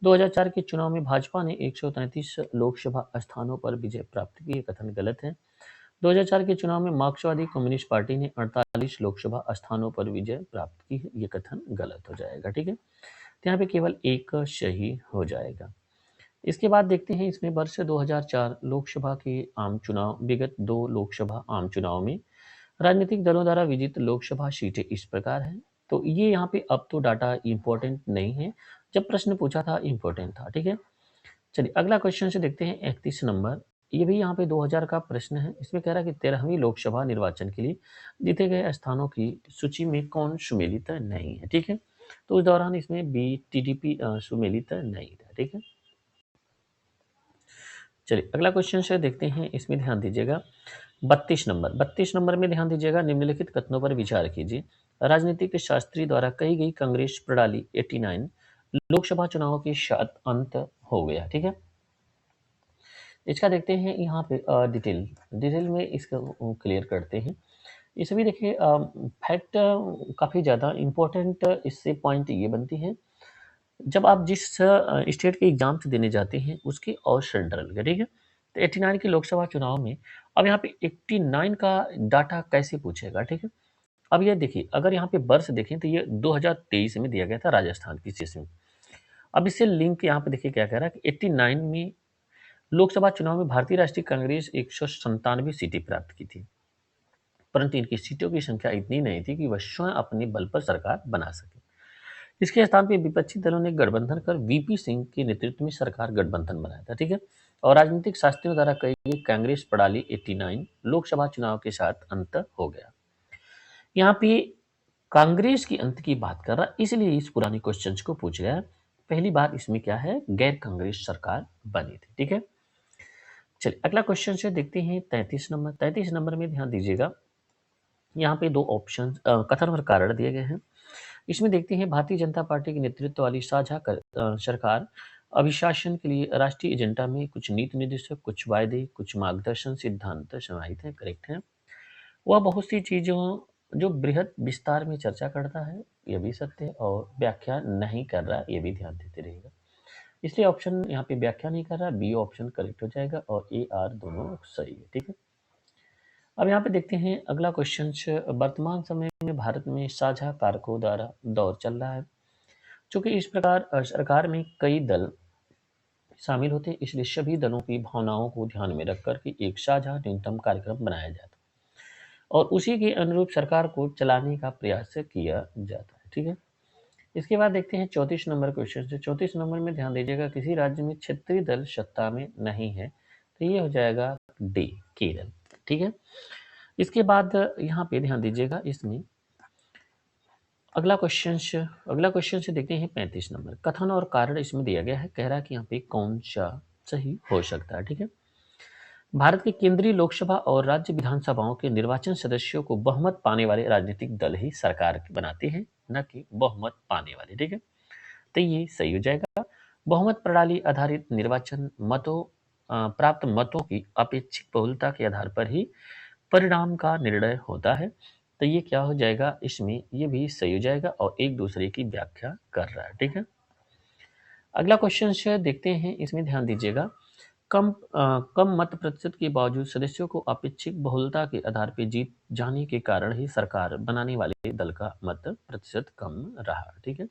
2004 के चुनाव में भाजपा ने 133 लोकसभा स्थानों पर विजय प्राप्त की, कथन गलत है। 2004 के चुनाव में मार्क्सवादी कम्युनिस्ट पार्टी ने 48 लोकसभा स्थानों पर विजय प्राप्त की है, ये कथन गलत हो जाएगा। ठीक है, तो यहाँ पे केवल एक सही हो जाएगा। इसके बाद देखते हैं इसमें वर्ष 2004 लोकसभा के आम चुनाव। विगत 2 लोकसभा आम चुनाव में राजनीतिक दलों द्वारा विजित लोकसभा सीटें इस प्रकार हैं। तो ये यहाँ पे अब तो डाटा इंपॉर्टेंट नहीं है, जब प्रश्न पूछा था इंपॉर्टेंट था। ठीक है, चलिए अगला क्वेश्चन से देखते हैं 31 नंबर। ये भी यहाँ पे 2000 का प्रश्न है। इसमें कह रहा है कि 13वीं लोकसभा निर्वाचन के लिए जीते गए स्थानों की सूची में कौन सुमेलित नहीं है। ठीक है, तो उस दौरान इसमें BTDP सुमेलित नहीं था। ठीक है, चलिए अगला क्वेश्चन से देखते हैं, इसमें ध्यान दीजिएगा 32 नंबर में ध्यान दीजिएगा। निम्नलिखित कथनों पर विचार कीजिए। राजनीतिक शास्त्री द्वारा कही गई कांग्रेस प्रणाली 89 लोकसभा चुनाव के साथ अंत हो गया। ठीक है, इसका देखते हैं यहाँ पे डिटेल में इसको क्लियर करते हैं। इसमें देखिए फैक्ट काफ़ी ज़्यादा इम्पोर्टेंट इससे पॉइंट ये बनती है, जब आप जिस स्टेट के एग्जाम्स देने जाते हैं उसके और सेंट्रल के। ठीक है, तो 89 के लोकसभा चुनाव में अब यहाँ पे 89 का डाटा कैसे पूछेगा। ठीक है, अब ये देखिए अगर यहाँ पे वर्ष देखें तो ये 2023 में दिया गया था राजस्थान की सीट में। अब इससे लिंक यहाँ पे देखिए क्या कह रहा है कि 89 में लोकसभा चुनाव में भारतीय राष्ट्रीय कांग्रेस 197 सीटें प्राप्त की थी, परंतु इनकी सीटों की संख्या इतनी नहीं थी कि वह स्वयं अपने बल पर सरकार बना सके। इसके स्थान पर विपक्षी दलों ने गठबंधन कर VP सिंह के नेतृत्व में सरकार गठबंधन बनाया था। ठीक है, और राजनीतिक शास्त्रियों द्वारा कही गई कांग्रेस प्रणाली 89 लोकसभा चुनाव के साथ अंत हो गया। यहाँ पे कांग्रेस की अंत की बात कर रहा, इसलिए इस पुराने क्वेश्चन को पूछ गया। पहली बात इसमें क्या है, गैर कांग्रेस सरकार बनी थी। ठीक है, चलिए अगला क्वेश्चन से देखते हैं 33 नंबर। 33 नंबर में ध्यान दीजिएगा, यहाँ पे 2 ऑप्शन कथन और कारण दिए गए हैं। इसमें देखते हैं भारतीय जनता पार्टी के नेतृत्व वाली साझा सरकार अभिशासन के लिए राष्ट्रीय एजेंडा में कुछ नीति निर्देशक, कुछ वायदे, कुछ मार्गदर्शन सिद्धांत समाहित हैं। करेक्ट है। वह बहुत सी चीजों जो बृहद विस्तार में चर्चा करता है, यह भी सत्य है, और व्याख्या नहीं कर रहा, ये भी ध्यान देते रहेगा। इसलिए ऑप्शन यहाँ पे व्याख्या नहीं कर रहा, बी ऑप्शन करेक्ट हो जाएगा, और ए आर दोनों सही है। ठीक है, अब यहाँ पे देखते हैं अगला क्वेश्चन। वर्तमान समय में भारत में साझा कारकों द्वारा दौर चल रहा है। चूंकि इस प्रकार सरकार में कई दल शामिल होते हैं, इसलिए सभी दलों की भावनाओं को ध्यान में रख कर के एक साझा न्यूनतम कार्यक्रम बनाया जाता है और उसी के अनुरूप सरकार को चलाने का प्रयास किया जाता है। ठीक है, इसके बाद देखते हैं 34 नंबर क्वेश्चन से। 34 नंबर में ध्यान दीजिएगा, किसी राज्य में क्षेत्रीय दल सत्ता में नहीं है, तो ये हो जाएगा डी, केरल। ठीक है, इसके बाद यहाँ पे ध्यान दीजिएगा, इसमें अगला क्वेश्चन से देखते हैं 35 नंबर। कथन और कारण इसमें दिया गया है, कह रहा है कि यहाँ पे कौन सा सही हो सकता है। ठीक है, भारत के केंद्रीय लोकसभा और राज्य विधानसभाओं के निर्वाचन सदस्यों को बहुमत पाने वाले राजनीतिक दल ही सरकार बनाते हैं, न कि बहुमत पाने वाले। ठीक है, तो ये सही हो जाएगा। बहुमत प्रणाली आधारित निर्वाचन प्राप्त मतों की अपेक्षित बहुलता के आधार पर ही परिणाम का निर्णय होता है, तो ये क्या हो जाएगा, इसमें ये भी सही हो जाएगा और एक दूसरे की व्याख्या कर रहा है। ठीक है, अगला क्वेश्चन से देखते हैं, इसमें ध्यान दीजिएगा। कम मत प्रतिशत के बावजूद सदस्यों को अपेक्षित बहुलता के आधार पर जीत जाने के कारण ही सरकार बनाने वाले दल का मत प्रतिशत कम रहा। ठीक है,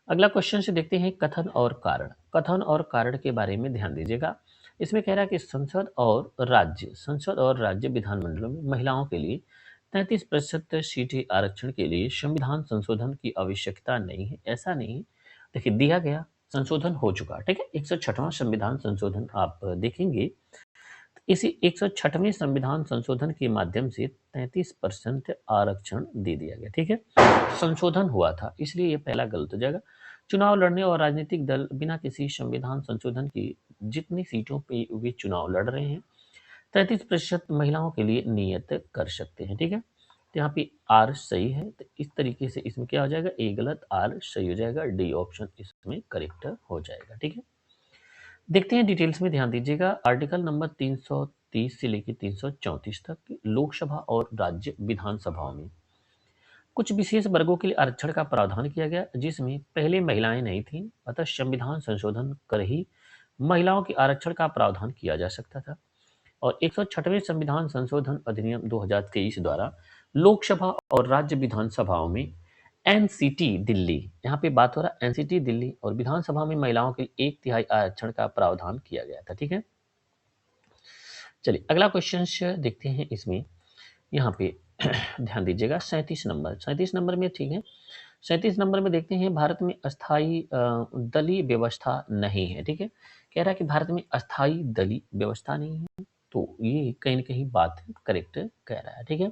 अगला क्वेश्चन से देखते हैं कथन और कारण। कथन और कारण के बारे में ध्यान दीजिएगा। इसमें कह रहा है कि संसद और राज्य विधानमंडलों में महिलाओं के लिए 33% सीटें आरक्षण के लिए संविधान संशोधन की आवश्यकता नहीं है। ऐसा नहीं है, देखिए दिया गया, संशोधन हो चुका। ठीक है, 106वां संविधान संशोधन आप देखेंगे, इसी 106वें संविधान संशोधन के माध्यम से 33% आरक्षण दे दिया गया। ठीक है, संशोधन हुआ था, इसलिए ये पहला गलत हो जाएगा। चुनाव लड़ने और राजनीतिक दल बिना किसी संविधान संशोधन की जितनी सीटों पे वे चुनाव लड़ रहे हैं 33% महिलाओं के लिए नियत कर सकते हैं। ठीक है, तो यहाँ पे आर सही है, तो इस तरीके से इसमें क्या हो जाएगा, ए गलत, आर सही हो जाएगा, डी ऑप्शन इसमें करेक्ट हो जाएगा। ठीक है, देखते हैं डिटेल्स में, ध्यान दीजिएगा। आर्टिकल नंबर 330 से लेकर 334 तक लोकसभा और राज्य विधानसभाओं में कुछ विशेष वर्गों के लिए आरक्षण का प्रावधान किया गया, जिसमें पहले महिलाएं नहीं थीं, अतः संविधान संशोधन कर ही महिलाओं के आरक्षण का प्रावधान किया जा सकता था। और 106वें संविधान संशोधन अधिनियम 2023 द्वारा लोकसभा और राज्य विधानसभाओं में एनसीटी दिल्ली, यहाँ पे बात हो रहा है एनसीटी दिल्ली, और विधानसभा में महिलाओं के लिए 1/3 आरक्षण का प्रावधान किया गया था। ठीक है, चलिए अगला क्वेश्चन देखते हैं। इसमें यहाँ पे ध्यान दीजिएगा 37 नंबर में, ठीक है, 37 नंबर में देखते हैं भारत में अस्थाई दलीय व्यवस्था नहीं है। ठीक है, कह रहा है कि भारत में अस्थाई दलीय व्यवस्था नहीं है, तो ये कहीं ना कहीं बात करेक्ट कह रहा है। ठीक है,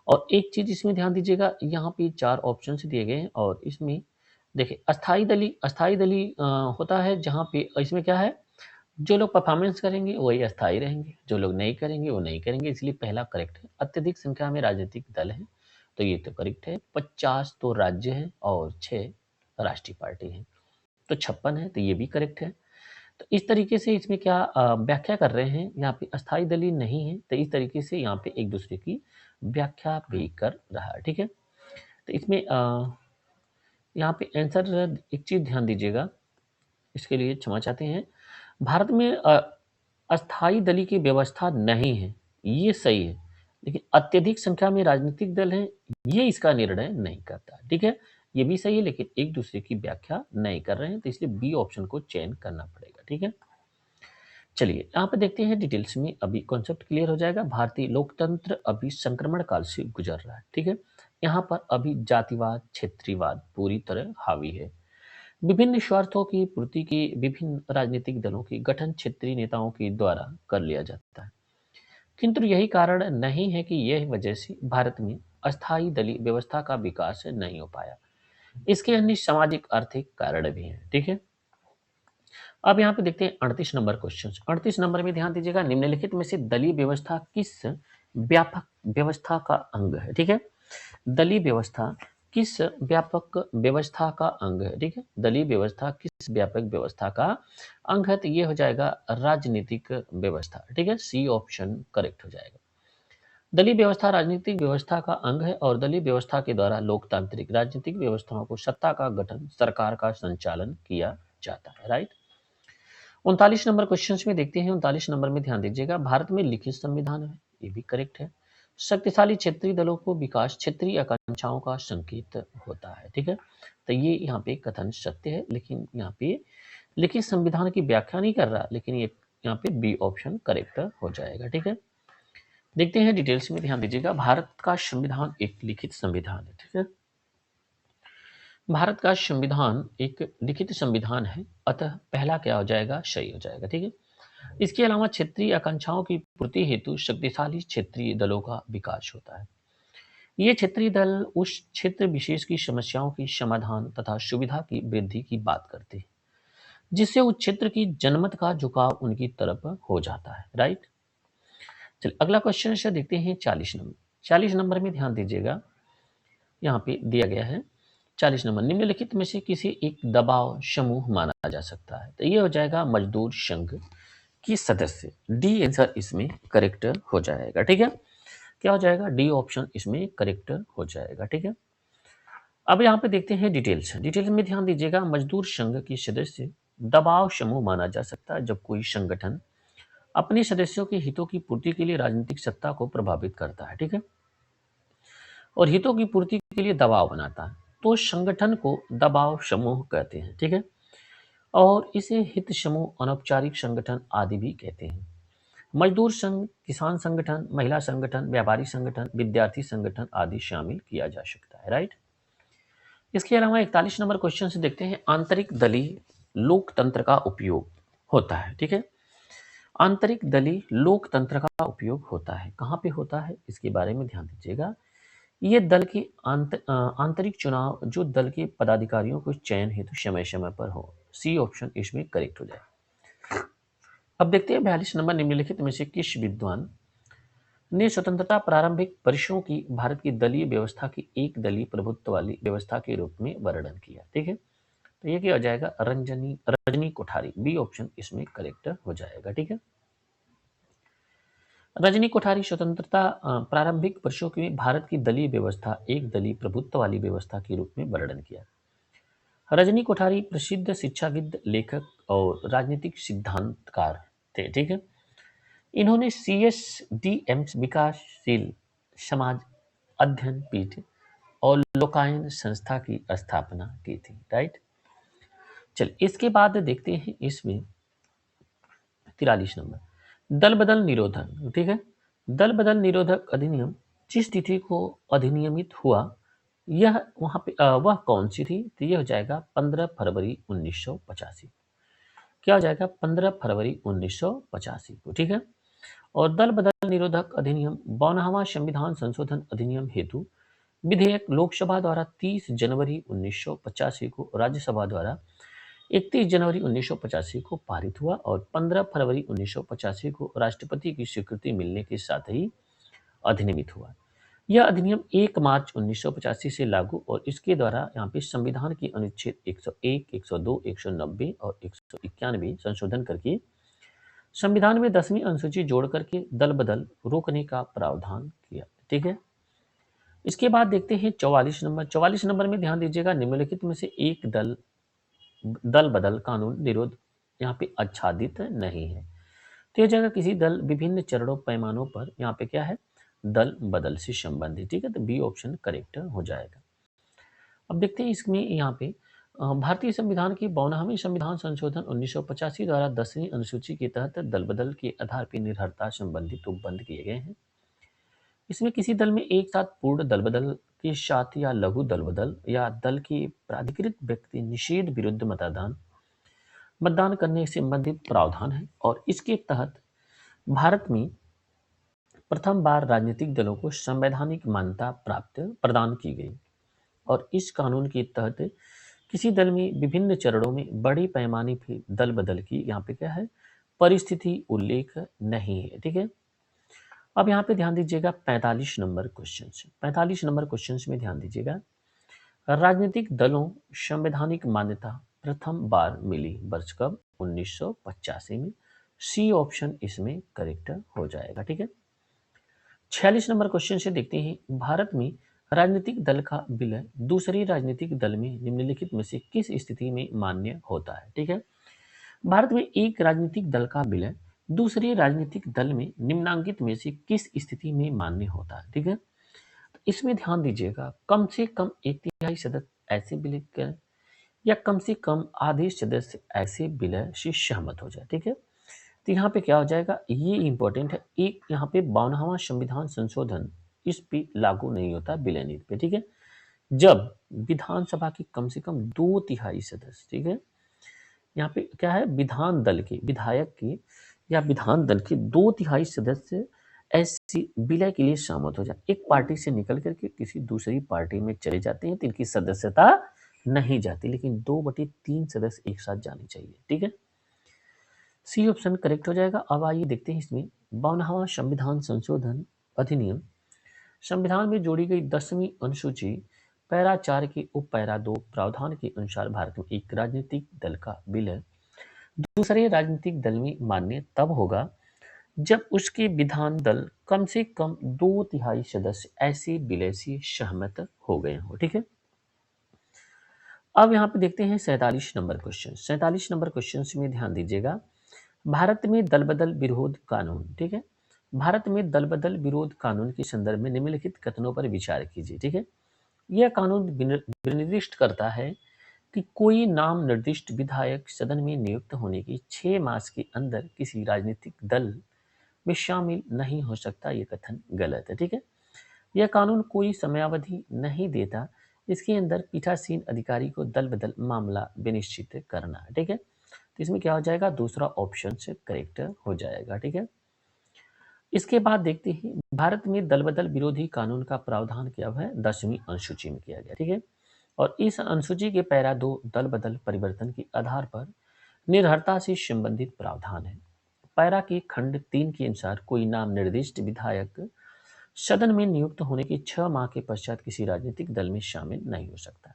और एक चीज इसमें ध्यान दीजिएगा, यहाँ पे 4 ऑप्शन दिए गए हैं और इसमें देखिए अस्थाई दलीय होता है जहाँ पे इसमें क्या है, जो लोग परफॉर्मेंस करेंगे वही अस्थायी रहेंगे, जो लोग नहीं करेंगे वो नहीं करेंगे, इसलिए पहला करेक्ट है। अत्यधिक संख्या में राजनीतिक दल हैं, तो ये तो करेक्ट है। 50 तो राज्य हैं और 6 राष्ट्रीय पार्टी हैं, तो 56 है, तो ये भी करेक्ट है। तो इस तरीके से इसमें क्या व्याख्या कर रहे हैं, यहाँ पे अस्थायी दलीय नहीं है, तो इस तरीके से यहाँ पे एक दूसरे की व्याख्या भी कर रहा है। ठीक है, तो इसमें यहाँ पे आंसर एक चीज ध्यान दीजिएगा, इसके लिए क्षमा चाहते हैं। भारत में अस्थाई दलीय की व्यवस्था नहीं है, ये सही है, लेकिन अत्यधिक संख्या में राजनीतिक दल हैं, ये इसका निर्णय नहीं करता। ठीक है, ये भी सही है, लेकिन एक दूसरे की व्याख्या नहीं कर रहे हैं, तो इसलिए बी ऑप्शन को चयन करना पड़ेगा। ठीक है, चलिए यहाँ पे देखते हैं डिटेल्स में, अभी कॉन्सेप्ट क्लियर हो जाएगा। भारतीय लोकतंत्र अभी संक्रमण काल से गुजर रहा है। ठीक है, यहाँ पर अभी जातिवाद क्षेत्रीयवाद पूरी तरह हावी है। विभिन्न स्वार्थों की पूर्ति की विभिन्न राजनीतिक दलों की गठन क्षेत्रीय नेताओं के द्वारा कर लिया जाता है, किंतु यही कारण नहीं है कि यह वजह से भारत में अस्थायी दलीय व्यवस्था का विकास नहीं हो पाया। इसके अन्य सामाजिक आर्थिक कारण भी हैं। ठीक है, अब यहाँ पे देखते हैं 38 नंबर क्वेश्चन। 38 नंबर में ध्यान दीजिएगा, निम्नलिखित में से दलीय व्यवस्था किस व्यापक व्यवस्था का अंग है। ठीक है, दलीय व्यवस्था किस व्यापक व्यवस्था का अंग है। ठीक है, दलीय व्यवस्था किस व्यापक व्यवस्था का अंग है, तो ये हो जाएगा राजनीतिक व्यवस्था। ठीक है, सी ऑप्शन करेक्ट हो जाएगा। दलीय व्यवस्था राजनीतिक व्यवस्था का अंग है और दलीय व्यवस्था के द्वारा लोकतांत्रिक राजनीतिक व्यवस्थाओं को सत्ता का गठन, सरकार का संचालन किया जाता है। राइट, 39 नंबर क्वेश्चन में देखते हैं। 39 नंबर में ध्यान दीजिएगा, भारत में लिखित संविधान है, ये भी करेक्ट है। शक्तिशाली क्षेत्रीय दलों को विकास क्षेत्रीय आकांक्षाओं का संकेत होता है। ठीक है, तो ये यहाँ पे कथन सत्य है, लेकिन यहाँ पे लिखित संविधान की व्याख्या नहीं कर रहा, लेकिन ये यहाँ पे बी ऑप्शन करेक्ट हो जाएगा। ठीक है, देखते हैं डिटेल्स में, ध्यान दीजिएगा। भारत का संविधान एक लिखित संविधान है। ठीक है, भारत का संविधान एक लिखित संविधान है, अतः पहला क्या हो जाएगा, सही हो जाएगा। ठीक है, इसके अलावा क्षेत्रीय आकांक्षाओं की पूर्ति हेतु शक्तिशाली क्षेत्रीय दलों का विकास होता है। ये क्षेत्रीय दल उस क्षेत्र विशेष की समस्याओं की समाधान तथा सुविधा की वृद्धि की बात करते हैं, जिससे उस क्षेत्र की जनमत का झुकाव उनकी तरफ हो जाता है। राइट, चलिए अगला क्वेश्चन से देखते हैं 40 नंबर। 40 नंबर में ध्यान दीजिएगा, यहाँ पे दिया गया है 40 नंबर, निम्नलिखित में से किसी एक दबाव समूह माना जा सकता है, तो ये हो जाएगा मजदूर संघ की सदस्य। डी आंसर इसमें करेक्ट हो जाएगा। ठीक है, क्या हो जाएगा, डी ऑप्शन इसमें करेक्ट हो जाएगा। ठीक है, अब यहाँ पे देखते हैं डिटेल्स। डिटेल्स में ध्यान दीजिएगा, मजदूर संघ की सदस्य दबाव समूह माना जा सकता है जब कोई संगठन अपने सदस्यों के हितों की पूर्ति के लिए राजनीतिक सत्ता को प्रभावित करता है। ठीक है, और हितों की पूर्ति के लिए दबाव बनाता है, तो संगठन को दबाव समूह कहते हैं। ठीक है, और इसे हित समूह, अनौपचारिक संगठन आदि भी कहते हैं। मजदूर संघ, किसान संगठन, महिला संगठन, व्यापारी संगठन, विद्यार्थी संगठन आदि शामिल किया जा सकता है। राइट, इसके अलावा 41 नंबर क्वेश्चन से देखते हैं, आंतरिक दलीय लोकतंत्र का उपयोग होता है। ठीक है, आंतरिक दलीय लोकतंत्र का उपयोग होता है, कहाँ पे होता है, इसके बारे में ध्यान दीजिएगा। ये दल के आंतरिक चुनाव जो दल के पदाधिकारियों को चयन हेतु समय समय पर हो। सी ऑप्शन इसमें करेक्ट हो जाए। अब देखते हैं 42 नंबर, निम्नलिखित में से किस विद्वान ने स्वतंत्रता प्रारंभिक वर्षों की भारत की दलीय व्यवस्था की एक दलीय प्रभुत्व वाली व्यवस्था के रूप में वर्णन किया। ठीक है, तो ये क्या हो जाएगा, रजनी कोठारी। बी ऑप्शन इसमें करेक्ट हो जाएगा। ठीक है, रजनी कोठारी स्वतंत्रता प्रारंभिक वर्षों में भारत की दलीय व्यवस्था एक दलीय प्रभुत्व वाली व्यवस्था के रूप में वर्णन किया। रजनी कोठारी प्रसिद्ध शिक्षाविद, लेखक और राजनीतिक सिद्धांतकार थे। ठीक है, इन्होंने CSDM विकासशील समाज अध्ययन पीठ और लोकायन संस्था की स्थापना की थी। राइट, चल इसके बाद देखते हैं इसमें 43 नंबर दल बदल निरोधक। ठीक है, दल बदल निरोधक अधिनियम जिस तिथि को अधिनियमित हुआ यह वहां पे वह कौन सी थी? तो यह हो जाएगा 15 फरवरी 1985। क्या हो जाएगा? 15 फरवरी 1985 को। ठीक है, और दल बदल निरोधक अधिनियम 52वां संविधान संशोधन अधिनियम हेतु विधेयक लोकसभा द्वारा 30 जनवरी 1985 को, राज्यसभा द्वारा 31 जनवरी 1985 को पारित हुआ और 15 फरवरी 1985 को राष्ट्रपति की स्वीकृति मिलने के साथ ही अधिनियमित हुआ। यह अधिनियम 1 मार्च 1985 से लागू और इसके द्वारा यहाँ पे संविधान की अनुच्छेद 101, 102, 190 और 191 संशोधन करके संविधान में 10वीं अनुसूची जोड़ करके दल बदल रोकने का प्रावधान किया। ठीक है, इसके बाद देखते हैं 44 नंबर। 44 नंबर में ध्यान दीजिएगा, निम्नलिखित में से एक दल बदल कानून निरोध यहाँ पे आच्छादित नहीं है। तो यह जगह किसी दल विभिन्न चरणों पैमानों पर यहाँ पे क्या है? दल बदल से संबंधित। ठीक है, तो बी ऑप्शन करेक्ट हो जाएगा। अब देखते हैं इसमें यहाँ पे भारतीय संविधान की 52वें संविधान संशोधन 1985 द्वारा 10वीं अनुसूची के तहत दल बदल के आधार पर निर्भरता संबंधित उपबंध किए गए हैं। इसमें किसी दल में एक साथ पूर्ण दल बदल के साथ या लघु दल बदल या दल के प्राधिकृत व्यक्ति निषेध विरुद्ध मतदान करने से संबंधित प्रावधान है और इसके तहत भारत में प्रथम बार राजनीतिक दलों को संवैधानिक मान्यता प्रदान की गई और इस कानून के तहत किसी दल में विभिन्न चरणों में बड़े पैमाने पर दल बदल की यहाँ पे क्या है? परिस्थिति उल्लेख नहीं है। ठीक है, अब यहाँ पे ध्यान दीजिएगा 45 नंबर क्वेश्चन। 45 नंबर क्वेश्चन में ध्यान दीजिएगा, राजनीतिक दलों संवैधानिक मान्यता प्रथम बार मिली वर्ष कब? 1985 में। सी ऑप्शन इसमें करेक्ट हो जाएगा। ठीक है, 46 नंबर क्वेश्चन से देखते हैं, भारत में राजनीतिक दल का विलय दूसरे राजनीतिक दल में निम्नलिखित में से किस स्थिति में मान्य होता है? ठीक है, भारत में एक राजनीतिक दल का विलय दूसरे राजनीतिक दल में निम्नांकित में से किस स्थिति में मान्य होता है? ठीक है, तो इसमें ध्यान दीजिएगा, कम से कम 1/3 सदस्य ऐसे विलय करें या कम से कम आधे सदस्य ऐसे विलय से सहमत हो जाए। ठीक है, तो यहाँ पे क्या हो जाएगा? ये इंपॉर्टेंट है। एक यहाँ पे 52वां संविधान संशोधन इस पे लागू नहीं होता विलय नीति पे। ठीक है, जब विधानसभा की कम से कम 2/3 सदस्य, ठीक है, यहाँ पे क्या है? विधान दल के विधायक के या विधान दल के 2/3 सदस्य ऐसी विलय के लिए सहमत हो जाए। एक पार्टी से निकल करके किसी दूसरी पार्टी में चले जाते हैं तो इनकी सदस्यता नहीं जाती, लेकिन 2/3 सदस्य एक साथ जाने चाहिए। ठीक है, सी ऑप्शन करेक्ट हो जाएगा। अब आइए देखते हैं इसमें 52वां संविधान संशोधन अधिनियम संविधान में जोड़ी गई 10वीं अनुसूची पैरा 4 के उप पैरा 2 प्रावधान के अनुसार भारत में एक राजनीतिक दल का विलय दूसरे राजनीतिक दल में मान्य तब होगा जब उसके विधान दल कम से कम 2/3 सदस्य ऐसे विलय से सहमत हो गए हो। ठीक है, अब यहाँ पे देखते हैं 47 नंबर क्वेश्चन। 47 नंबर क्वेश्चन में ध्यान दीजिएगा, भारत में दल बदल विरोध कानून। ठीक है, भारत में दल बदल विरोध कानून के संदर्भ में निम्नलिखित कथनों पर विचार कीजिए। ठीक है, यह कानून निर्दिष्ट करता है कि कोई नाम निर्दिष्ट विधायक सदन में नियुक्त होने के 6 मास के अंदर किसी राजनीतिक दल में शामिल नहीं हो सकता। यह कथन गलत है। ठीक है, यह कानून कोई समयावधि नहीं देता, इसके अंदर पीठासीन अधिकारी को दल बदल मामला विनिश्चित करना। ठीक है, तो इसमें क्या हो जाएगा? दूसरा ऑप्शन से करेक्ट हो जाएगा। ठीक है, इसके बाद देखते हैं, भारत में दल बदल विरोधी कानून का प्रावधान क्या है? 10वीं अनुसूची में किया गया। ठीक है, और इस अनुसूची के पैरा 2 दल बदल परिवर्तन के आधार पर निर्भरता से संबंधित प्रावधान है। पैरा के खंड 3 के अनुसार कोई नाम निर्दिष्ट विधायक सदन में नियुक्त होने के 6 माह के पश्चात किसी राजनीतिक दल में शामिल नहीं हो सकता।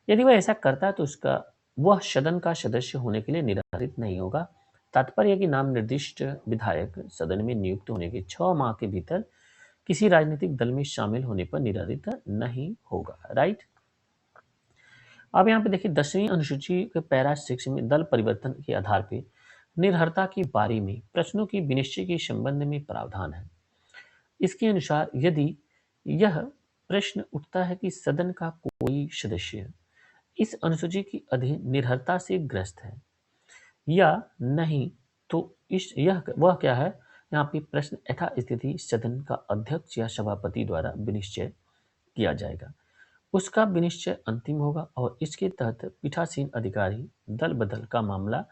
यदि वह ऐसा करता है तो उसका वह सदन का सदस्य होने के लिए निर्धारित नहीं होगा। तात्पर्य है कि नाम निर्दिष्ट विधायक सदन में नियुक्त होने के 6 माह के भीतर किसी राजनीतिक दल में शामिल होने पर निराधित नहीं होगा। राइट। अब यहाँ पे देखिए 10वीं अनुसूची के पैरा 6 में दल परिवर्तन के आधार पर निर्भरता की बारी में प्रश्नों की विनिश्चय के संबंध में प्रावधान है। इसके अनुसार यदि यह प्रश्न उठता है कि सदन का कोई सदस्य इस अनुसूची की अधीन निर्भरता से ग्रस्त है या नहीं, तो इस यह वह क्या है, यहाँ पे प्रश्न यथास्थिति सदन का अध्यक्ष या सभापति द्वारा विनिश्चय किया जाएगा। उसका विनिश्चय अंतिम होगा और इसके तहत पीठासीन अधिकारी दल बदल का मामला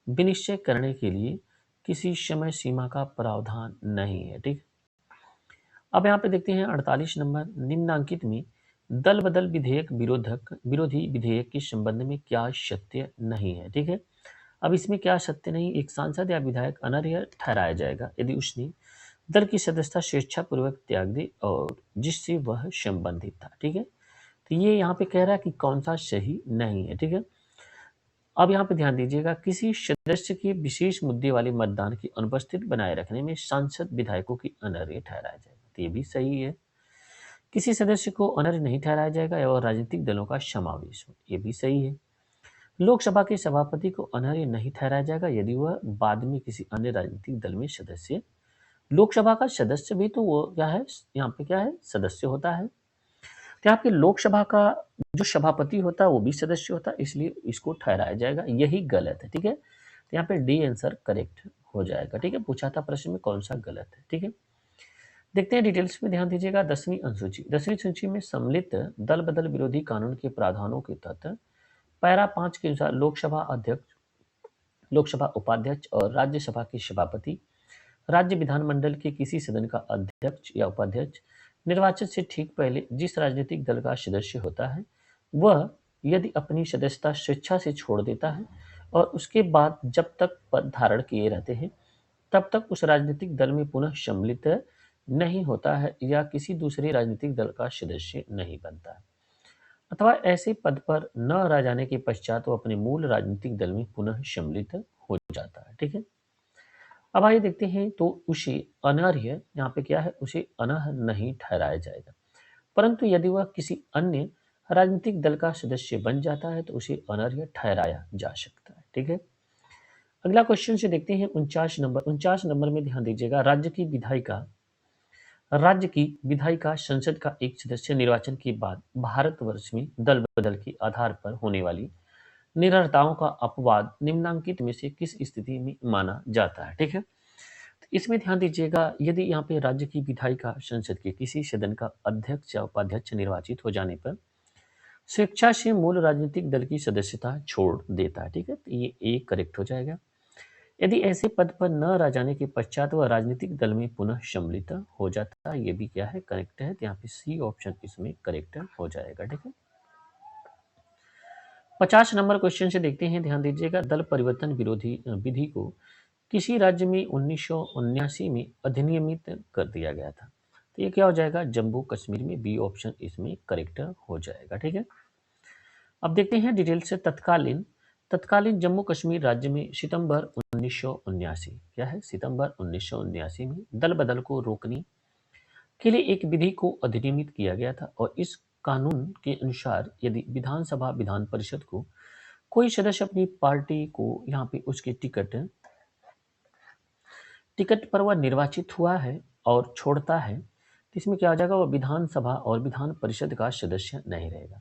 विनिश्चय करने के लिए किसी समय सीमा का प्रावधान नहीं है। ठीक। अब यहाँ पे देखते हैं 48 नंबर, निम्नांकित में दल बदल विधेयक विरोधी विधेयक के संबंध में क्या सत्य नहीं है। ठीक है। अब इसमें क्या सत्य नहीं, एक सांसद या विधायक अनर्ह ठहराया जाएगा यदि उसने दल की सदस्यता स्वेच्छापूर्वक त्याग दी और जिससे वह संबंधित था। ठीक है। तो ये यहाँ पे कह रहा है कि कौन सा सही नहीं है। ठीक है। अब यहाँ पे ध्यान दीजिएगा, किसी सदस्य के विशेष मुद्दे वाले मतदान की अनुपस्थिति बनाए रखने में सांसद विधायकों की अनर्ह ठहराया जाएगा, तो ये भी सही है। किसी सदस्य को अनर्ह नहीं ठहराया जाएगा और राजनीतिक दलों का समावेश हो, ये भी सही है। लोकसभा के सभापति को अनर्ह नहीं ठहराया जाएगा यदि वह बाद में किसी अन्य राजनीतिक दल में सदस्य, लोकसभा का सदस्य भी तो वो क्या है, यहाँ पे क्या है, सदस्य होता है। तो यहाँ पे लोकसभा का जो सभापति होता है वो भी सदस्य होता है, इसलिए इसको ठहराया जाएगा, यही गलत है। ठीक है। तो यहाँ पे डी आंसर करेक्ट हो जाएगा। ठीक है। पूछा था प्रश्न में कौन सा गलत है। ठीक है। देखते हैं डिटेल्स में, ध्यान दीजिएगा। 10वीं अनुसूची में सम्मिलित दल बदल विरोधी कानून के प्रावधानों के तहत पैरा 5 के अनुसार लोकसभा अध्यक्ष, लोकसभा उपाध्यक्ष और राज्यसभा के सभापति राज्य विधानमंडल के किसी सदन का अध्यक्ष या उपाध्यक्ष निर्वाचन से ठीक पहले जिस राजनीतिक दल का सदस्य होता है वह यदि अपनी सदस्यता स्वेच्छा से छोड़ देता है और उसके बाद जब तक पद धारण किए रहते हैं तब तक उस राजनीतिक दल में पुनः सम्मिलित नहीं होता है या किसी दूसरे राजनीतिक दल का सदस्य नहीं बनता है, अथवा ऐसे पद पर न रह जाने के पश्चात वो अपने मूल राजनीतिक दल में पुनः सम्मिलित हो जाता है। ठीक है। अब आइए देखते हैं, तो उसे अनर्ह, यहाँ पे क्या है, उसे अनर्ह नहीं ठहराया जाएगा, परंतु यदि वह किसी अन्य राजनीतिक दल का सदस्य बन जाता है तो उसे अनर्ह ठहराया जा सकता है। ठीक है। अगला क्वेश्चन से देखते हैं 49 नंबर में ध्यान दीजिएगा। राज्य की विधायिका संसद का एक सदस्य निर्वाचन के बाद भारतवर्ष में दल बदल के आधार पर होने वाली निरर्थताओं का अपवाद निम्नांकित में से किस स्थिति में माना जाता है। ठीक है। तो इसमें ध्यान दीजिएगा, यदि यहाँ पे राज्य की विधायिका संसद के किसी सदन का अध्यक्ष या उपाध्यक्ष निर्वाचित हो जाने पर स्वेच्छा से मूल राजनीतिक दल की सदस्यता छोड़ देता है। ठीक है। तो ये एक करेक्ट हो जाएगा। यदि ऐसे पद पर न रह जाने के पश्चात वह राजनीतिक दल में पुनः सम्मिलित हो जाता है, ये भी क्या है, करेक्ट है। तो यहाँ पे सी ऑप्शन इसमें करेक्ट हो जाएगा। ठीक है। 50 नंबर क्वेश्चन से देखते हैं, ध्यान दीजिएगा। दल परिवर्तन विरोधी विधि को किसी राज्य में 1979 में अधिनियमित कर दिया गया था, तो ये क्या हो जाएगा, जम्मू कश्मीर में। बी ऑप्शन इसमें करेक्ट हो जाएगा। ठीक है। अब देखते हैं डिटेल से। तत्कालीन जम्मू कश्मीर राज्य में सितंबर 1979, क्या है, सितंबर 1979 में दल बदल को रोकने के लिए एक विधि को अधिनियमित किया गया था और इस कानून के अनुसार यदि विधानसभा विधान परिषद को कोई सदस्य अपनी पार्टी को यहाँ पे उसके टिकट पर वह निर्वाचित हुआ है और छोड़ता है, तो इसमें क्या हो जाएगा, वह विधानसभा और विधान परिषद का सदस्य नहीं रहेगा।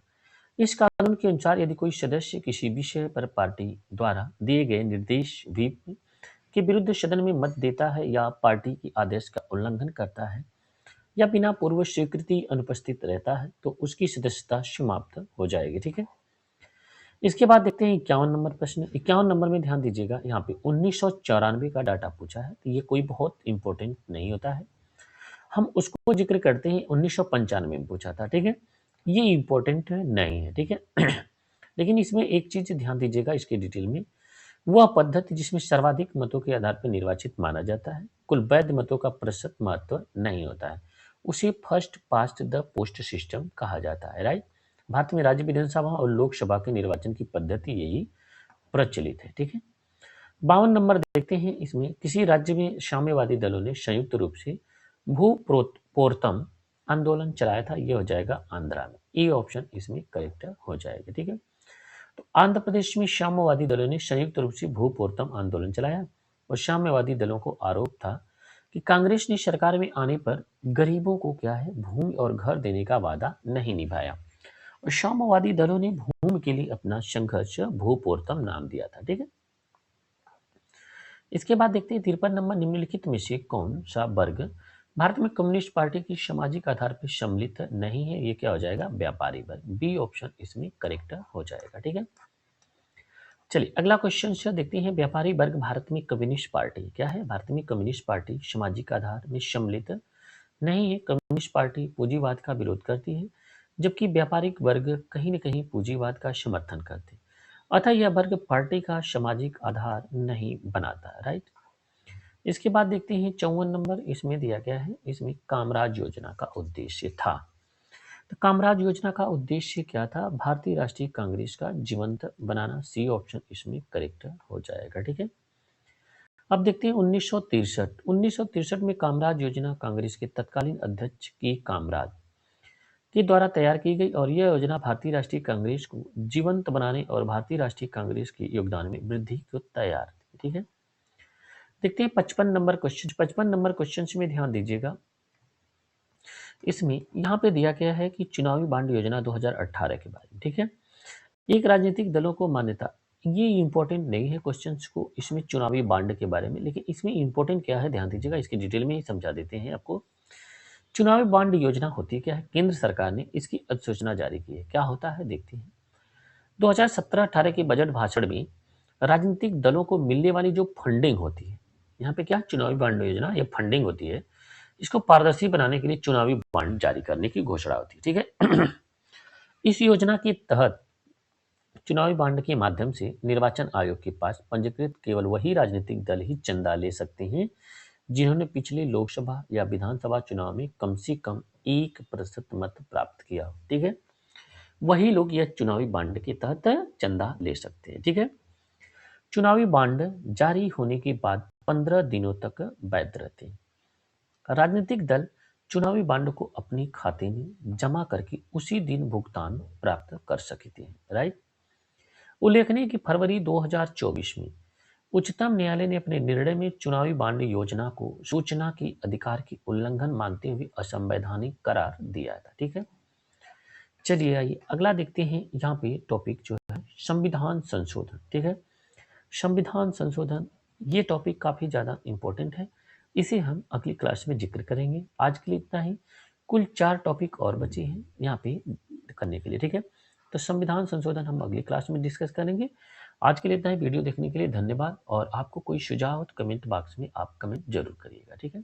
इस कानून के अनुसार यदि कोई सदस्य किसी विषय पर पार्टी द्वारा दिए गए निर्देश व्हिप के विरुद्ध सदन में मत देता है या पार्टी के आदेश का उल्लंघन करता है या बिना पूर्व स्वीकृति अनुपस्थित रहता है तो उसकी सदस्यता समाप्त हो जाएगी। ठीक है। इसके बाद देखते हैं 51 नंबर प्रश्न। 51 नंबर में ध्यान दीजिएगा, यहाँ पे 1994 का डाटा पूछा है, तो ये कोई बहुत इंपॉर्टेंट नहीं होता है, हम उसको जिक्र करते हैं। 1995 में पूछा था। ठीक है। ये इंपॉर्टेंट नहीं है। ठीक है। लेकिन इसमें एक चीज ध्यान दीजिएगा इसके डिटेल में, वह पद्धति जिसमें सर्वाधिक मतों के आधार पर निर्वाचित माना जाता है, कुल वैध मतों का प्रतिशत महत्व नहीं होता है, उसे first past the post system कहा जाता है। राइट। भारत में राज्य विधानसभा और लोकसभा के निर्वाचन की पद्धति यही प्रचलित है। ठीक है। 52 नंबर देखते हैं, इसमें किसी राज्य में साम्यवादी दलों ने संयुक्त रूप से भूपोर्तम आंदोलन चलाया था, ये हो जाएगा आंध्रा में। ए ऑप्शन इसमें करेक्ट हो जाएगा। ठीक है, तो आंध्र प्रदेश में साम्यवादी दलों ने संयुक्त रूप से भूपोर्तम आंदोलन चलाया और साम्यवादी दलों को आरोप था कि कांग्रेस ने सरकार में आने पर गरीबों को क्या है, भूमि और घर देने का वादा नहीं निभाया और साम्यवादी दलों ने भूमि के लिए अपना संघर्ष भूपोर्तम नाम दिया था। ठीक है, इसके बाद देखते हैं 53 नंबर, निम्नलिखित में से कौन सा वर्ग भारत में कम्युनिस्ट पार्टी की सामाजिक आधार पर सम्मिलित नहीं है, ये क्या हो जाएगा, व्यापारी वर्ग। बी ऑप्शन इसमें करेक्ट हो जाएगा। ठीक है, चलिए अगला क्वेश्चन से देखते हैं, व्यापारी वर्ग भारत में कम्युनिस्ट पार्टी क्या है, भारत में कम्युनिस्ट पार्टी सामाजिक आधार में सम्मिलित नहीं है। कम्युनिस्ट पार्टी पूंजीवाद का विरोध करती है, जबकि व्यापारिक वर्ग कहीं न कहीं पूंजीवाद का समर्थन करते हैं, अतः यह वर्ग पार्टी का सामाजिक आधार नहीं बनाता। राइट, इसके बाद देखते हैं 54 नंबर, इसमें दिया गया है, इसमें कामराज योजना का उद्देश्य था। तो कामराज योजना का उद्देश्य क्या था, भारतीय राष्ट्रीय कांग्रेस का जीवंत बनाना। सी ऑप्शन इसमें करेक्ट हो जाएगा। ठीक है, अब देखते हैं 1963 में कामराज योजना कांग्रेस के तत्कालीन अध्यक्ष के कामराज के द्वारा तैयार की गई और यह योजना भारतीय राष्ट्रीय कांग्रेस को जीवंत बनाने और भारतीय राष्ट्रीय कांग्रेस के योगदान में वृद्धि को तैयार थी। ठीक है, देखते हैं 55 नंबर क्वेश्चन में ध्यान दीजिएगा। इसमें यहाँ पे दिया गया है कि चुनावी बांड योजना 2018 के बारे में। ठीक है, एक राजनीतिक दलों को मान्यता, ये इंपॉर्टेंट नहीं है क्वेश्चंस को इसमें चुनावी बांड के बारे में, लेकिन इसमें इंपॉर्टेंट क्या है ध्यान दीजिएगा, इसकी डिटेल में ही समझा देते हैं आपको। चुनावी बांड योजना होती क्या है, केंद्र सरकार ने इसकी अधिसूचना जारी की है। क्या होता है देखते हैं, 2017-18 के बजट भाषण में राजनीतिक दलों को मिलने वाली जो फंडिंग होती है, यहाँ पे क्या चुनावी बांड योजना या फंडिंग होती है, इसको पारदर्शी बनाने के लिए चुनावी बांड जारी करने की घोषणा होती है। ठीक है, इस योजना के तहत चुनावी बांड के माध्यम से निर्वाचन आयोग के पास पंजीकृत केवल वही राजनीतिक दल ही चंदा ले सकते हैं जिन्होंने पिछले लोकसभा या विधानसभा चुनाव में कम से कम 1% मत प्राप्त किया हो। ठीक है, वही लोग यह चुनावी बांड के तहत चंदा ले सकते हैं। ठीक है, चुनावी बांड जारी होने के बाद 15 दिनों तक वैध रहते हैं। राजनीतिक दल चुनावी बांड को अपने खाते में जमा करके उसी दिन भुगतान प्राप्त कर सकते हैं। राइट, उल्लेखनीय कि फरवरी 2024 में उच्चतम न्यायालय ने अपने निर्णय में चुनावी बांड योजना को सूचना के अधिकार की उल्लंघन मानते हुए असंवैधानिक करार दिया था। ठीक है, चलिए आइए अगला देखते हैं। यहाँ पे टॉपिक जो है संविधान संशोधन। ठीक है, संविधान संशोधन ये टॉपिक काफी ज्यादा इंपॉर्टेंट है, इसे हम अगली क्लास में जिक्र करेंगे। आज के लिए इतना ही, कुल 4 टॉपिक और बचे हैं यहाँ पे करने के लिए। ठीक है, तो संविधान संशोधन हम अगली क्लास में डिस्कस करेंगे। आज के लिए इतना ही, वीडियो देखने के लिए धन्यवाद और आपको कोई सुझाव हो तो कमेंट बॉक्स में आप कमेंट जरूर करिएगा। ठीक है।